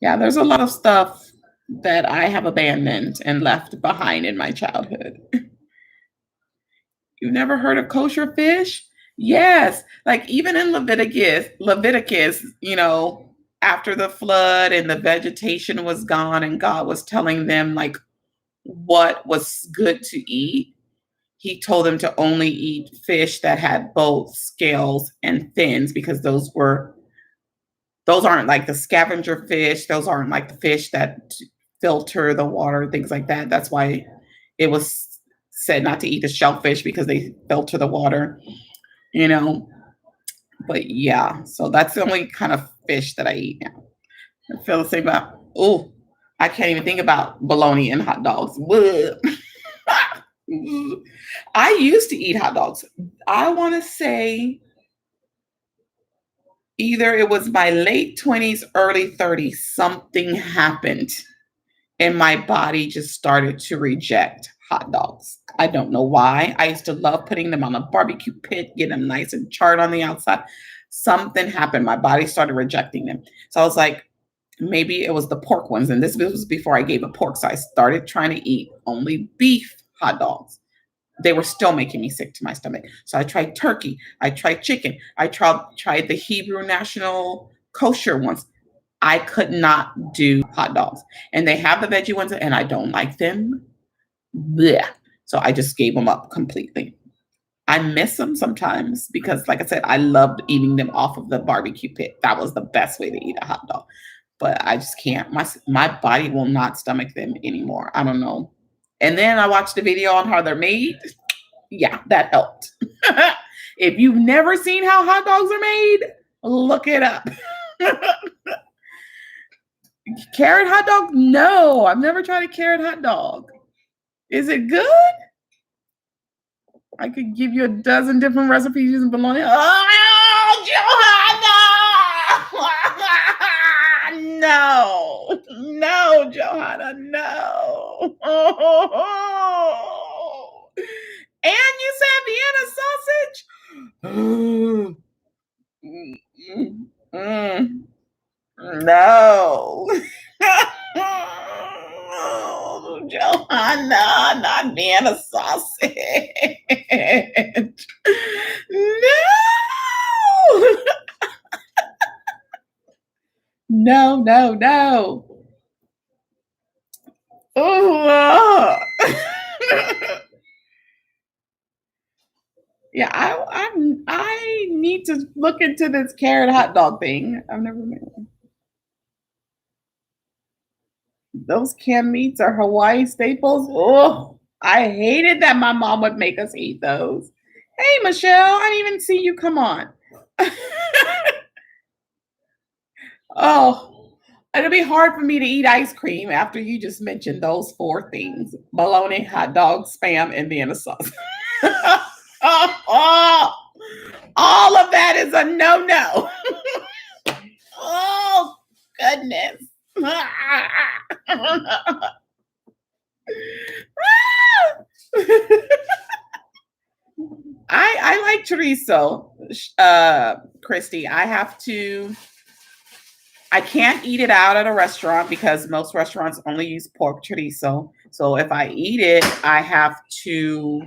A: Yeah, there's a lot of stuff that I have abandoned and left behind in my childhood. You've never heard of kosher fish? Yes, like even in Leviticus, after the flood and the vegetation was gone and God was telling them like what was good to eat, he told them to only eat fish that had both scales and fins because those aren't like the scavenger fish, those aren't like the fish that filter the water, things like that. That's why it was said not to eat the shellfish because they filter the water, you know. But yeah, so that's the only kind of fish that I eat now. I feel the same about, oh, I can't even think about bologna and hot dogs. I used to eat hot dogs. I want to say either it was my late 20s, early 30s, something happened and my body just started to reject hot dogs. I don't know why. I used to love putting them on a barbecue pit, get them nice and charred on the outside. Something happened. My body started rejecting them. So I was like, maybe it was the pork ones. And this was before I gave up pork. So I started trying to eat only beef hot dogs. They were still making me sick to my stomach. So I tried turkey. I tried chicken. I tried the Hebrew National Kosher ones. I could not do hot dogs. And they have the veggie ones, and I don't like them. Blech. So I just gave them up completely. I miss them sometimes because, like I said, I loved eating them off of the barbecue pit. That was the best way to eat a hot dog. But I just can't. My body will not stomach them anymore. I don't know. And then I watched the video on how they're made. Yeah, that helped. If you've never seen how hot dogs are made, look it up. Carrot hot dog? No, I've never tried a carrot hot dog. Is it good? I could give you a dozen different recipes using bologna. Oh, Johanna! No, no, Johanna, no. And you said Mm, mm, mm. No. Oh, Johanna, not Vienna sausage. No. No, no, no. Oh. Yeah, I need to look into this carrot hot dog thing. I've never made one. Those canned meats are Hawaii staples. Oh, I hated that my mom would make us eat those. Hey, Michelle, I didn't even see you come on. Oh, it'll be hard for me to eat ice cream after you just mentioned those four things: bologna, hot dog, spam, and Vienna sauce. Oh, all of that is a no-no. Oh, goodness. I like chorizo, Christy. I can't eat it out at a restaurant because most restaurants only use pork chorizo. So if I eat it, I have to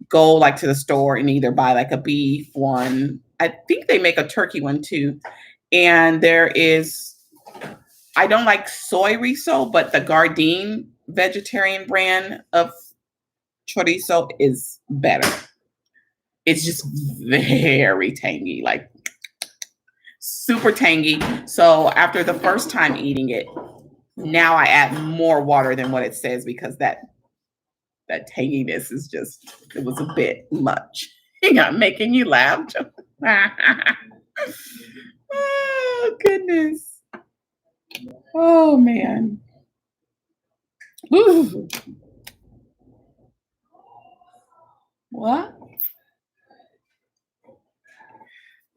A: go like to the store and either buy like a beef one. I think they make a turkey one too. And I don't like soy riso, but the Gardein vegetarian brand of chorizo is better. It's just very tangy, like super tangy. So after the first time eating it, now I add more water than what it says because that tanginess is it was a bit much. I'm making you laugh. Oh goodness. Oh man. Ooh. What?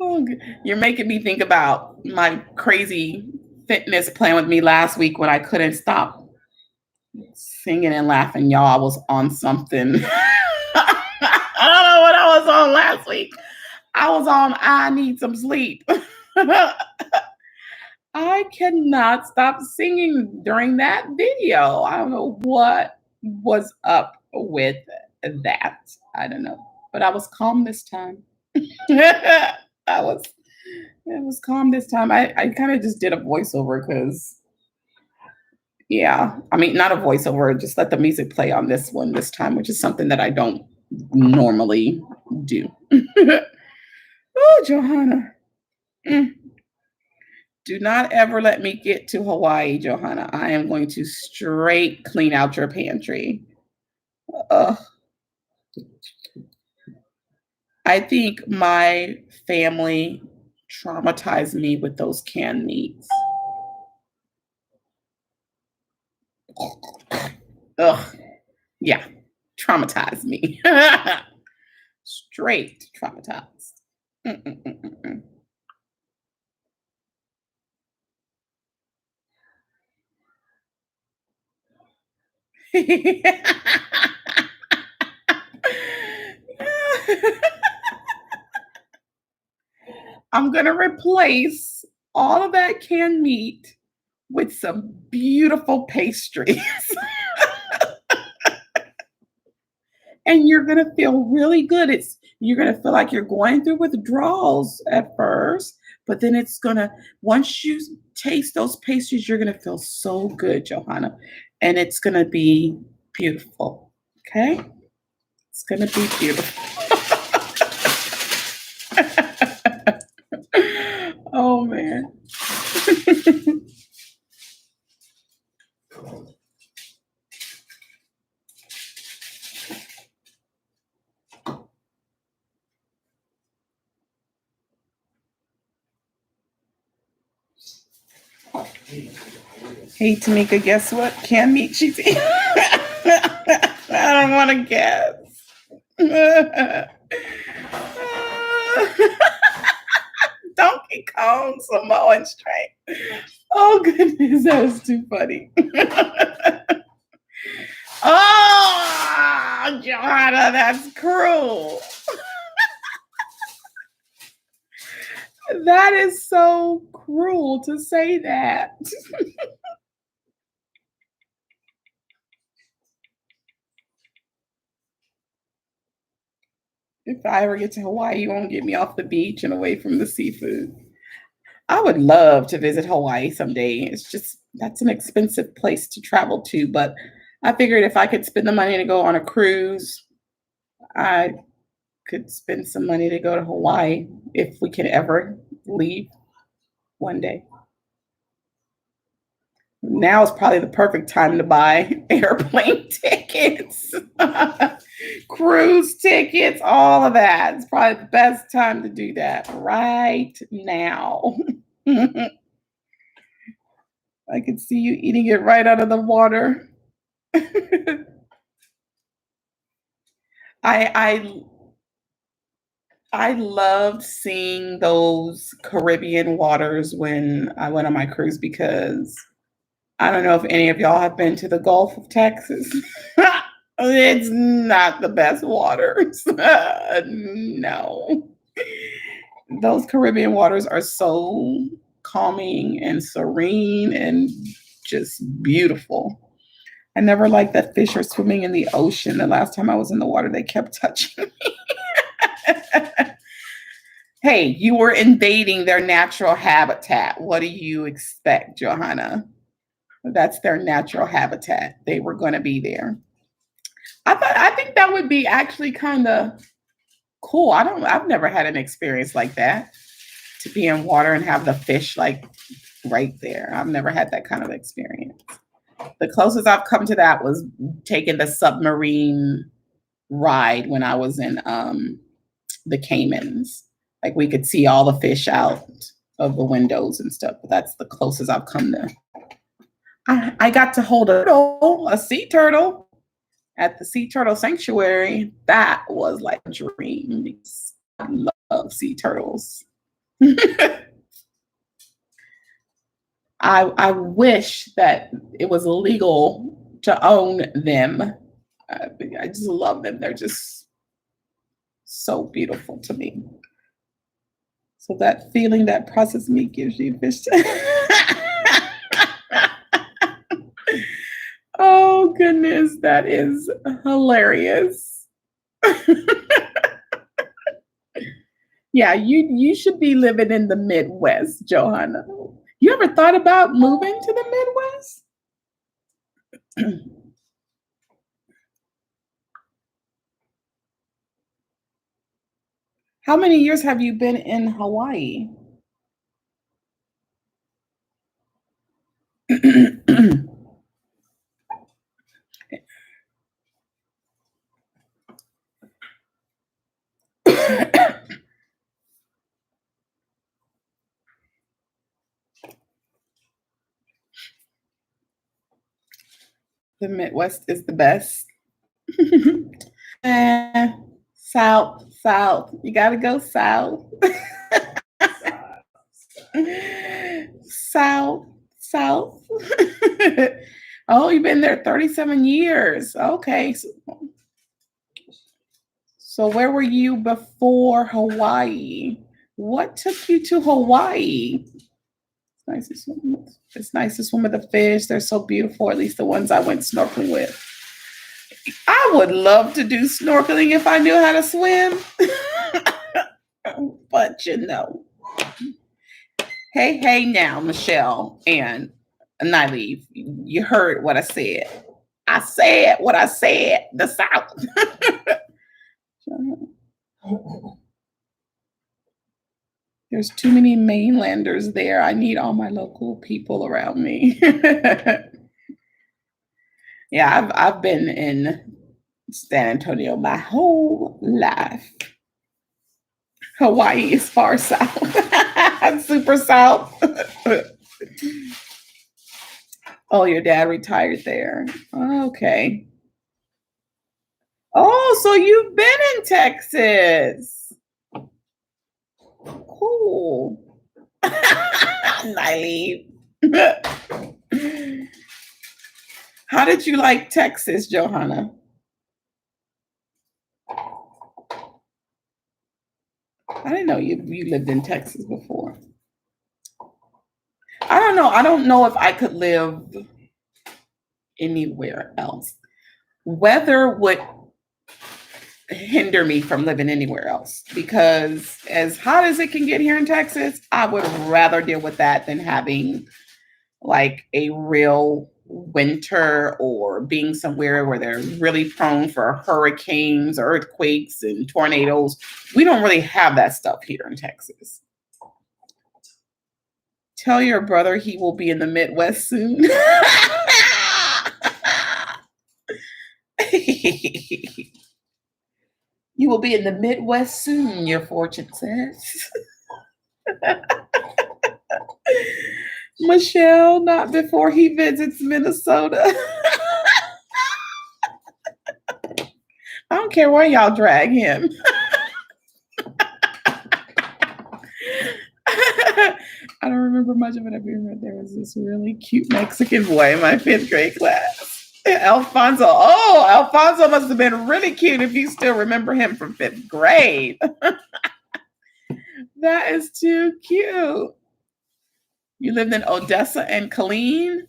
A: Oh, you're making me think about my crazy fitness plan with me last week when I couldn't stop singing and laughing. Y'all, I was on something. I don't know what I was on last week. I was on I Need Some Sleep. I cannot stop singing during that video. I don't know what was up with that. I don't know. But I was calm this time. I was It was calm this time. I kind of just did a voiceover because, yeah, I mean, not a voiceover, just let the music play on this one this time, which is something that I don't normally do. Oh, Johanna. Mm. Do not ever let me get to Hawaii, Johanna. I am going to straight clean out your pantry. Ugh. I think my family traumatized me with those canned meats. Ugh. Yeah, traumatized me. Straight traumatized. Mm-mm-mm-mm. I'm gonna replace all of that canned meat with some beautiful pastries. And you're gonna feel really good. You're gonna feel like you're going through withdrawals at first, but then once you taste those pastries, you're gonna feel so good, Johanna, and it's gonna be beautiful. Okay, it's gonna be beautiful. Oh man. Hey Tamika, guess what? Canned meat she's eating. I don't want to guess. Donkey Kong Samoan straight. Oh goodness, that was too funny. Oh, Johanna, that's cruel. That is so cruel to say that. If I ever get to Hawaii, you won't get me off the beach and away from the seafood. I would love to visit Hawaii someday. It's just that's an expensive place to travel to, but I figured if I could spend the money to go on a cruise, I could spend some money to go to Hawaii if we can ever leave one day. Now is probably the perfect time to buy airplane tickets, cruise tickets, all of that. It's probably the best time to do that right now. I could see you eating it right out of the water. I I loved seeing those Caribbean waters when I went on my cruise because I don't know if any of y'all have been to the Gulf of Texas. It's not the best waters. No. Those Caribbean waters are so calming and serene and just beautiful. I never liked that fish are swimming in the ocean. The last time I was in the water, they kept touching me. Hey, you were invading their natural habitat. What do you expect, Johanna? That's their natural habitat. They were going to be there. I think that would be actually kind of cool. I've never had an experience like that to be in water and have the fish like right there. I've never had that kind of experience. The closest I've come to that was taking the submarine ride when I was in the Caymans. Like we could see all the fish out of the windows and stuff. But that's the closest I've come to. I got to hold a sea turtle at the Sea Turtle Sanctuary. That was like a dream. I love sea turtles. I wish that it was illegal to own them. I just love them. They're just so beautiful to me. So that feeling that processed meat gives you fish. Oh goodness, that is hilarious. Yeah, you should be living in the Midwest, Johanna. You ever thought about moving to the Midwest? How many years have you been in Hawaii? The Midwest is the best. Eh, south, south. You gotta go south. South, south. Oh, you've been there 37 years. Okay. So where were you before Hawaii? What took you to Hawaii? Nice to swim with. It's nice to swim with the fish. They're so beautiful, at least the ones I went snorkeling with. I would love to do snorkeling if I knew how to swim. But you know. Hey, hey now, Michelle and Nyleave. You heard what I said. I said what I said. The South. There's too many mainlanders there. I need all my local people around me. Yeah, I've been in San Antonio my whole life. Hawaii is far south. Super south. Oh, your dad retired there. Okay. Oh, so you've been in Texas. Cool. Nyleave. How did you like Texas, Johanna? I didn't know you lived in Texas before. I don't know. I don't know if I could live anywhere else. Weather would hinder me from living anywhere else because as hot as it can get here in Texas, I would rather deal with that than having like a real winter or being somewhere where they're really prone for hurricanes, earthquakes, and tornadoes. We don't really have that stuff here in Texas. Tell your brother he will be in the Midwest soon. You will be in the Midwest soon, your fortune says. Michelle, not before he visits Minnesota. I don't care where y'all drag him. I don't remember much of it. I remember there was this really cute Mexican boy in my 5th grade class. Alfonso. Oh, Alfonso must have been really cute if you still remember him from 5th grade. That is too cute. You lived in Odessa and Killeen?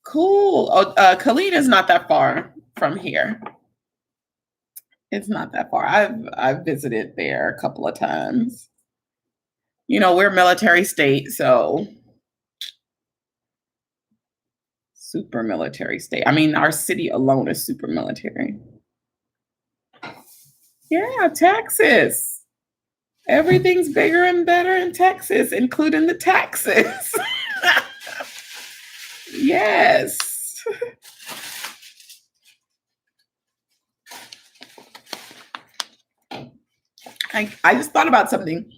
A: Cool. Killeen is not that far from here. It's not that far. I've visited there a couple of times. You know, we're a military state, so super military state. I mean, our city alone is super military. Yeah, Texas. Everything's bigger and better in Texas, including the taxes. Yes. I just thought about something.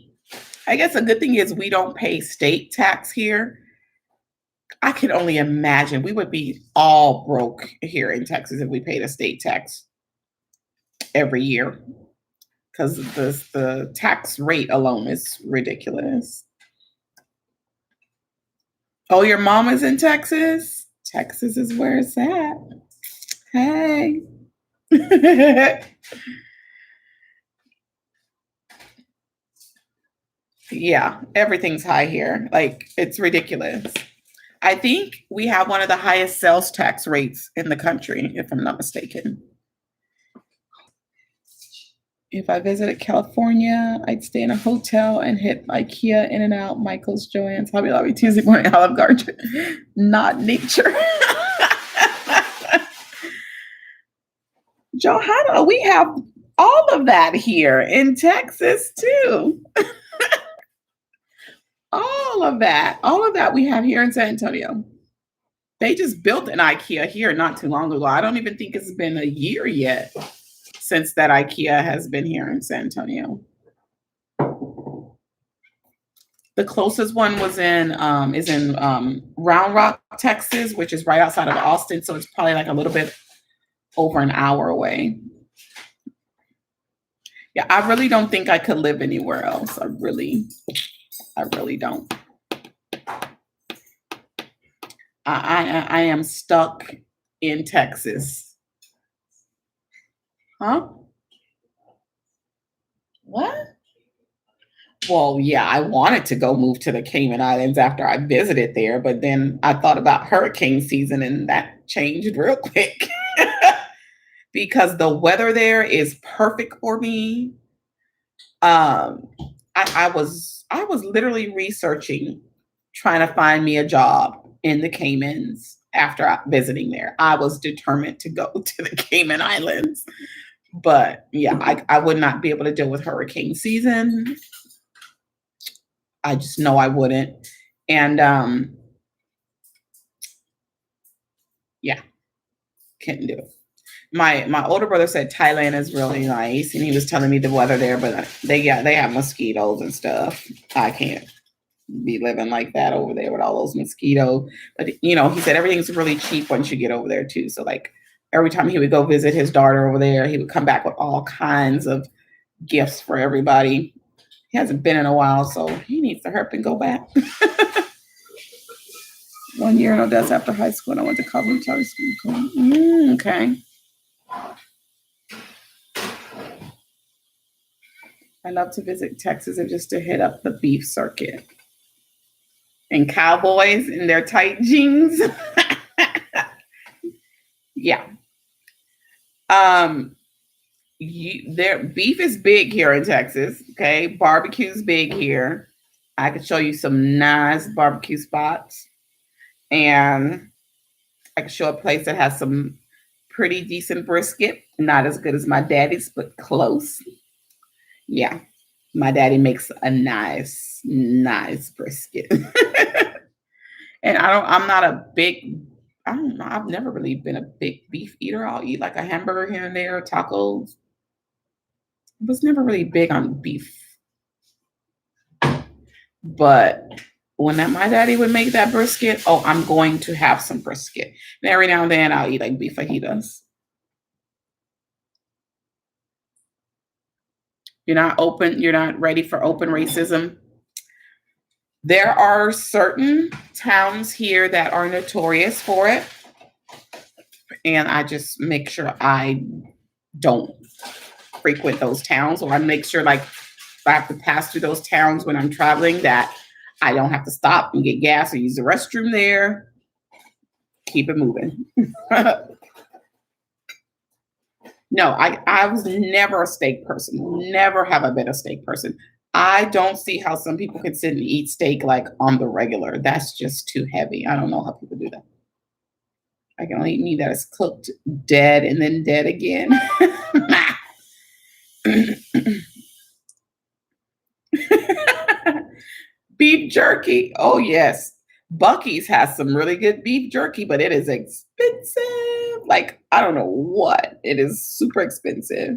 A: I guess a good thing is we don't pay state tax here. I can only imagine we would be all broke here in Texas if we paid a state tax every year because the tax rate alone is ridiculous. Oh, your mom is in Texas? Texas is where it's at. Hey. Yeah, everything's high here. Like, it's ridiculous. I think we have one of the highest sales tax rates in the country, if I'm not mistaken. If I visited California, I'd stay in a hotel and hit IKEA, In and Out, Michael's, Joann's, Hobby Lobby, Tuesday morning, Olive Garden. Not nature. Johanna, we have all of that here in Texas too. All of that we have here in San Antonio. They just built an IKEA here not too long ago. I don't even think it's been a year yet since that IKEA has been here in San Antonio. The closest one is in Round Rock, Texas, which is right outside of Austin. So it's probably like a little bit over an hour away. Yeah, I really don't think I could live anywhere else. I really don't. I am stuck in Texas. Huh? What? Well, yeah, I wanted to go move to the Cayman Islands after I visited there, but then I thought about hurricane season and that changed real quick because the weather there is perfect for me. I was literally researching, trying to find me a job in the Caymans after visiting there. I was determined to go to the Cayman Islands, but yeah, I would not be able to deal with hurricane season. I just know I wouldn't. And yeah, couldn't do it. My older brother said Thailand is really nice, and he was telling me the weather there, but they have mosquitoes and stuff. I can't be living like that over there with all those mosquitoes. But you know, he said everything's really cheap once you get over there too. So like every time he would go visit his daughter over there, he would come back with all kinds of gifts for everybody. He hasn't been in a while, so he needs to hurry and go back. 1 year in Odessa after high school, and I went to Calvary Charter School. Okay. I love to visit Texas and just to hit up the beef circuit. And cowboys in their tight jeans. Yeah. Um, their beef is big here in Texas. Okay, barbecue's big here. I could show you some nice barbecue spots, and I could show a place that has some pretty decent brisket. Not as good as my daddy's, but close. Yeah, my daddy makes a nice brisket. And I'm not a big, I don't know, I've never really been a big beef eater. I'll eat like a hamburger here and there, tacos. I was never really big on beef. But when my daddy would make that brisket, oh, I'm going to have some brisket. And every now and then I'll eat like beef fajitas. You're not ready for open racism. There are certain towns here that are notorious for it. And I just make sure I don't frequent those towns, or I make sure, like, if I have to pass through those towns when I'm traveling, that I don't have to stop and get gas or use the restroom there. Keep it moving. No, I was never a steak person. Never have I been a steak person. I don't see how some people can sit and eat steak like on the regular. That's just too heavy. I don't know how people do that. I can only eat meat that is cooked dead and then dead again. Beef jerky. Oh, yes. Bucky's has some really good beef jerky, but it is expensive. Like, I don't know what. It is super expensive.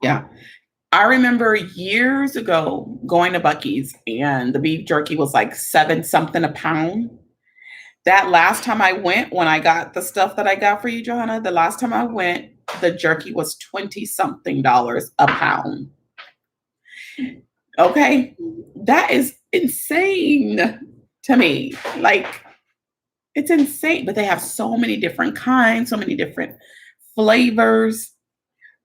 A: Yeah. I remember years ago going to Bucky's and the beef jerky was like seven something a pound. That last time I went, when I got the stuff that I got for you, Johanna, the last time I went, the jerky was 20 something dollars a pound. Okay. That is insane to me. Like, it's insane. But they have so many different kinds, so many different flavors.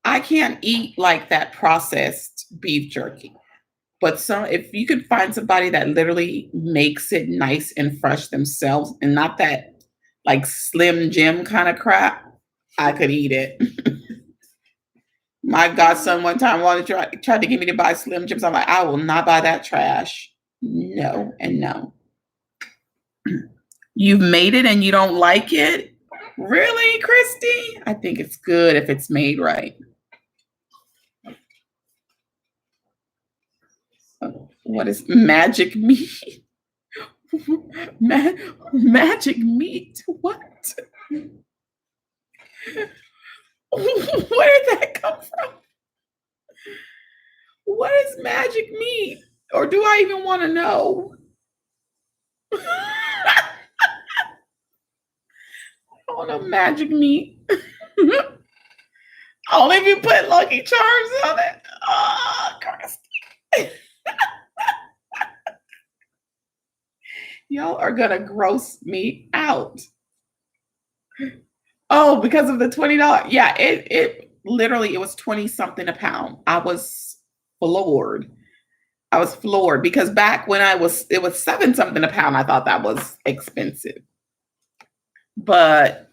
A: I can't eat like that processed beef jerky. But if you could find somebody that literally makes it nice and fresh themselves and not that like Slim Jim kind of crap, I could eat it. My godson one time tried to get me to buy Slim Jims. I'm like, I will not buy that trash. No and no. You've made it and you don't like it? Really, Christy? I think it's good if it's made right. What is magic meat? Magic meat? What? Where did that come from? What is magic meat? Or do I even want to know? Oh, no, magic meat. Only if you put Lucky Charms on it. Oh, Christy. Y'all are gonna gross me out. Oh, because of the $20. Yeah, it literally, it was 20 something a pound. I was floored. Because back when it was 7 something a pound, I thought that was expensive. But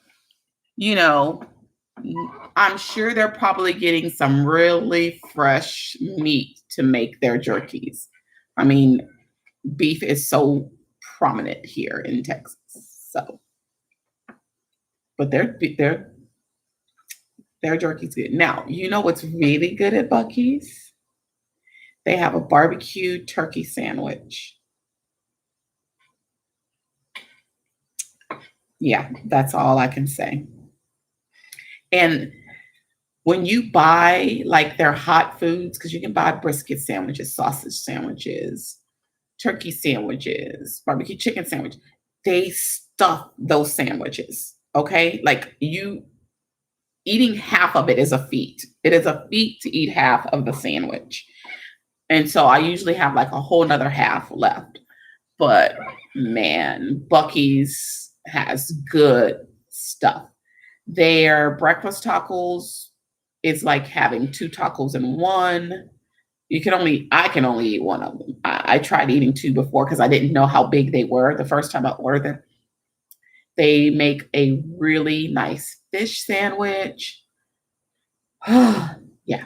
A: I'm sure they're probably getting some really fresh meat to make their jerkies. I mean, beef is so prominent here in Texas. So, but their jerky's good. Now, you know what's really good at Buc-ee's? They have a barbecue turkey sandwich. Yeah, that's all I can say. And when you buy like their hot foods, because you can buy brisket sandwiches, sausage sandwiches, turkey sandwiches, barbecue chicken sandwich, they stuff those sandwiches. Okay. Like, eating half of it is a feat. It is a feat to eat half of the sandwich. And so I usually have like a whole nother half left. But man, Bucky's has good stuff. Their breakfast tacos is like having two tacos in one. I can only eat one of them. I tried eating two before because I didn't know how big they were the first time I ordered them. They make a really nice fish sandwich. Yeah.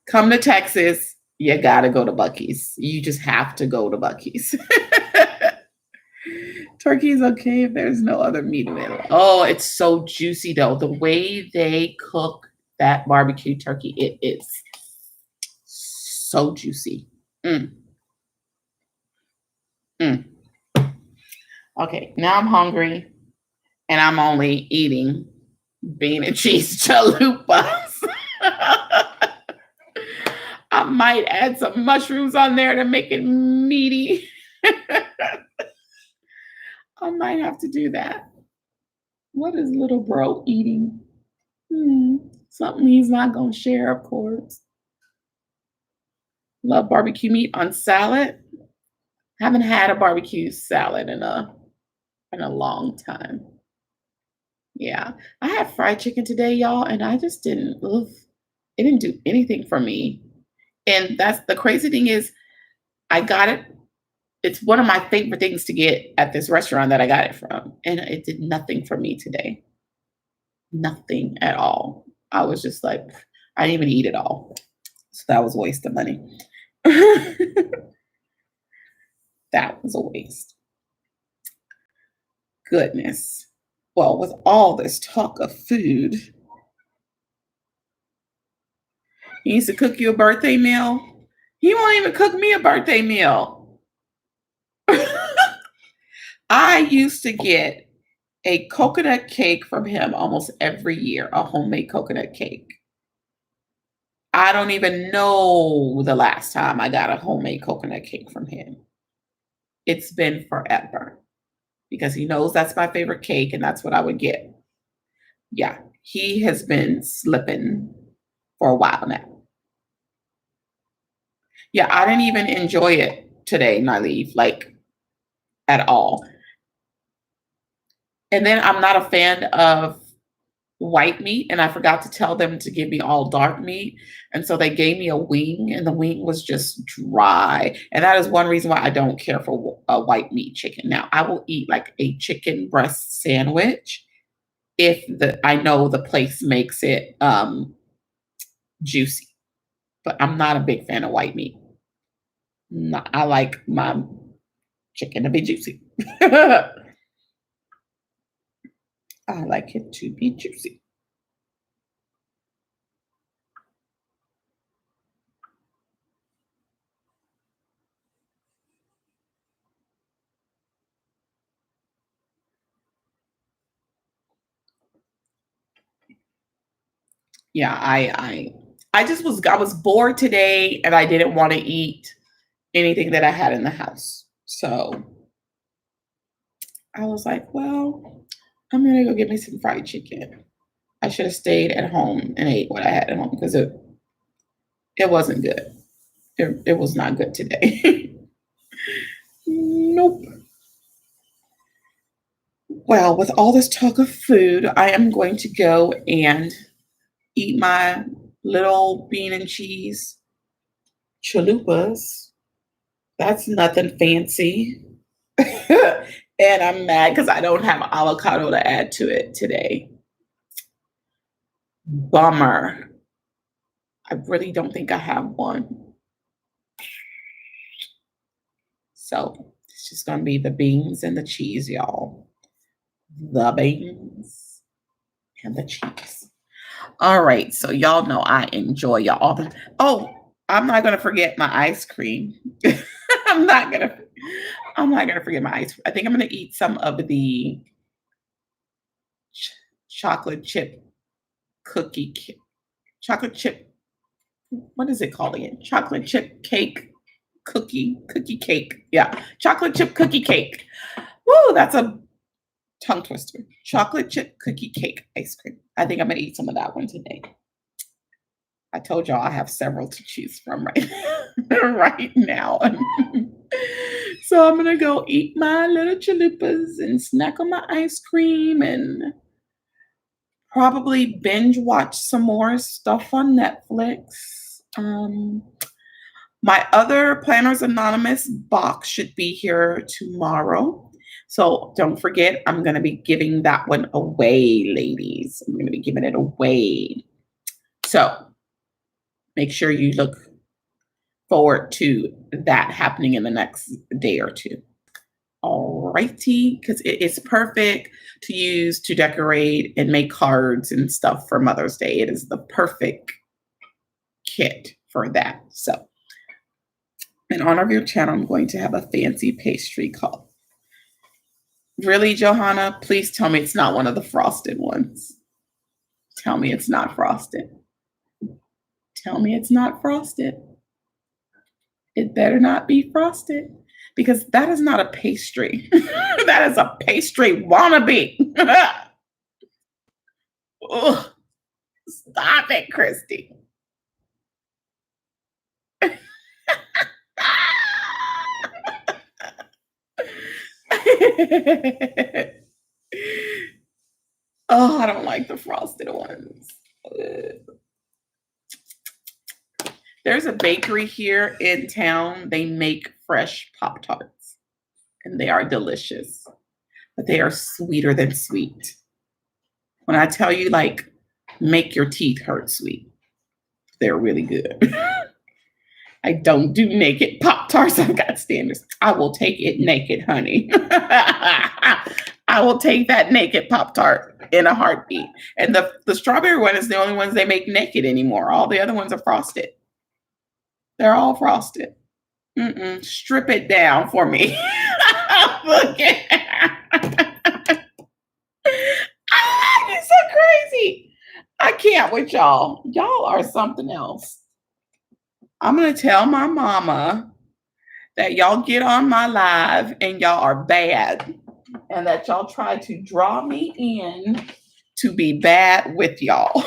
A: Come to Texas, you gotta go to Bucky's. You just have to go to Bucky's. Turkey is okay if there's no other meat available. Oh, it's so juicy though. The way they cook that barbecue turkey, it is so juicy. Mm, mm. Okay, now I'm hungry and I'm only eating bean and cheese chalupas. I might add some mushrooms on there to make it meaty. I might have to do that. What is little bro eating? Something he's not going to share, of course. Love barbecue meat on salad. Haven't had a barbecue salad in a long time. Yeah. I had fried chicken today, y'all, and I just didn't it didn't do anything for me. And that's the crazy thing is I got it. It's one of my favorite things to get at this restaurant that I got it from. And it did nothing for me today. Nothing at all. I was just like, I didn't even eat it all. So that was a waste of money. That was a waste. Goodness. Well, with all this talk of food, he needs to cook you a birthday meal. He won't even cook me a birthday meal. I used to get a coconut cake from him almost every year, a homemade coconut cake. I don't even know the last time I got a homemade coconut cake from him. It's been forever because he knows that's my favorite cake and that's what I would get. Yeah, he has been slipping for a while now. Yeah, I didn't even enjoy it today, Naive, like at all. And then I'm not a fan of white meat, and I forgot to tell them to give me all dark meat. And so they gave me a wing, and the wing was just dry. And that is one reason why I don't care for a white meat chicken. Now, I will eat like a chicken breast sandwich if I know the place makes it juicy. But I'm not a big fan of white meat. I like my chicken to be juicy. I like it to be juicy. Yeah, I was bored today and I didn't want to eat anything that I had in the house. So I was like, well, I'm gonna go get me some fried chicken. I should have stayed at home and ate what I had at home because it wasn't good. It was not good today. Nope. Well, with all this talk of food, I am going to go and eat my little bean and cheese chalupas. That's nothing fancy. And I'm mad because I don't have avocado to add to it today. Bummer. I really don't think I have one. So it's just going to be the beans and the cheese, y'all. The beans and the cheese. All right. So y'all know I enjoy y'all. Oh, I'm not going to forget my ice cream. I'm not going to forget my ice cream. I think I'm going to eat some of the chocolate chip cookie, chocolate chip, what is it called again? Chocolate chip cake, cookie cake. Yeah, chocolate chip cookie cake. Woo, that's a tongue twister. Chocolate chip cookie cake ice cream. I think I'm going to eat some of that one today. I told y'all I have several to choose from right, right now. So I'm gonna go eat my little chalupas and snack on my ice cream and probably binge watch some more stuff on Netflix. My other Planners Anonymous box should be here tomorrow. So don't forget, I'm going to be giving that one away, ladies. I'm going to be giving it away. So make sure you look forward to that happening in the next day or two. All righty, because it is perfect to use to decorate and make cards and stuff for Mother's Day. It is the perfect kit for that. So in honor of your channel, I'm going to have a fancy pastry called. Really, Johanna? Please tell me it's not one of the frosted ones. Tell me it's not frosted. Tell me it's not frosted. It better not be frosted because that is not a pastry. That is a pastry wannabe. Ugh, stop it, Christy. Oh, I don't like the frosted ones. There's a bakery here in town. They make fresh Pop-Tarts, and they are delicious, but they are sweeter than sweet. When I tell you, like, make your teeth hurt sweet, they're really good. I don't do naked Pop-Tarts. I've got standards. I will take it naked, honey. I will take that naked Pop-Tart in a heartbeat. And the strawberry one is the only ones they make naked anymore. All the other ones are frosted. They're all frosted. Strip it down for me. Look at you're so crazy. I can't with y'all. Y'all are something else. I'm going to tell my mama that y'all get on my live and y'all are bad and that y'all try to draw me in to be bad with y'all.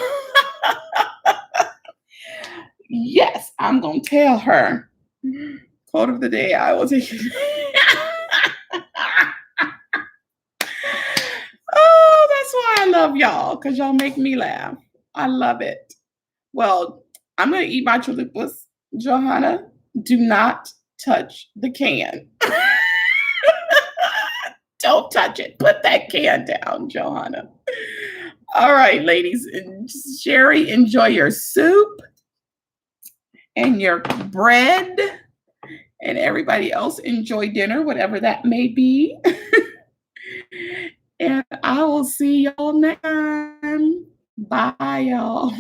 A: Yes, I'm going to tell her. Quote of the day, I will take it. Oh, that's why I love y'all, because y'all make me laugh. I love it. Well, I'm going to eat my chalupas. Johanna, do not touch the can. Don't touch it. Put that can down, Johanna. All right, ladies. Sherry, enjoy your soup and your bread. And everybody else enjoy dinner, whatever that may be. And I will see y'all next time. Bye, y'all.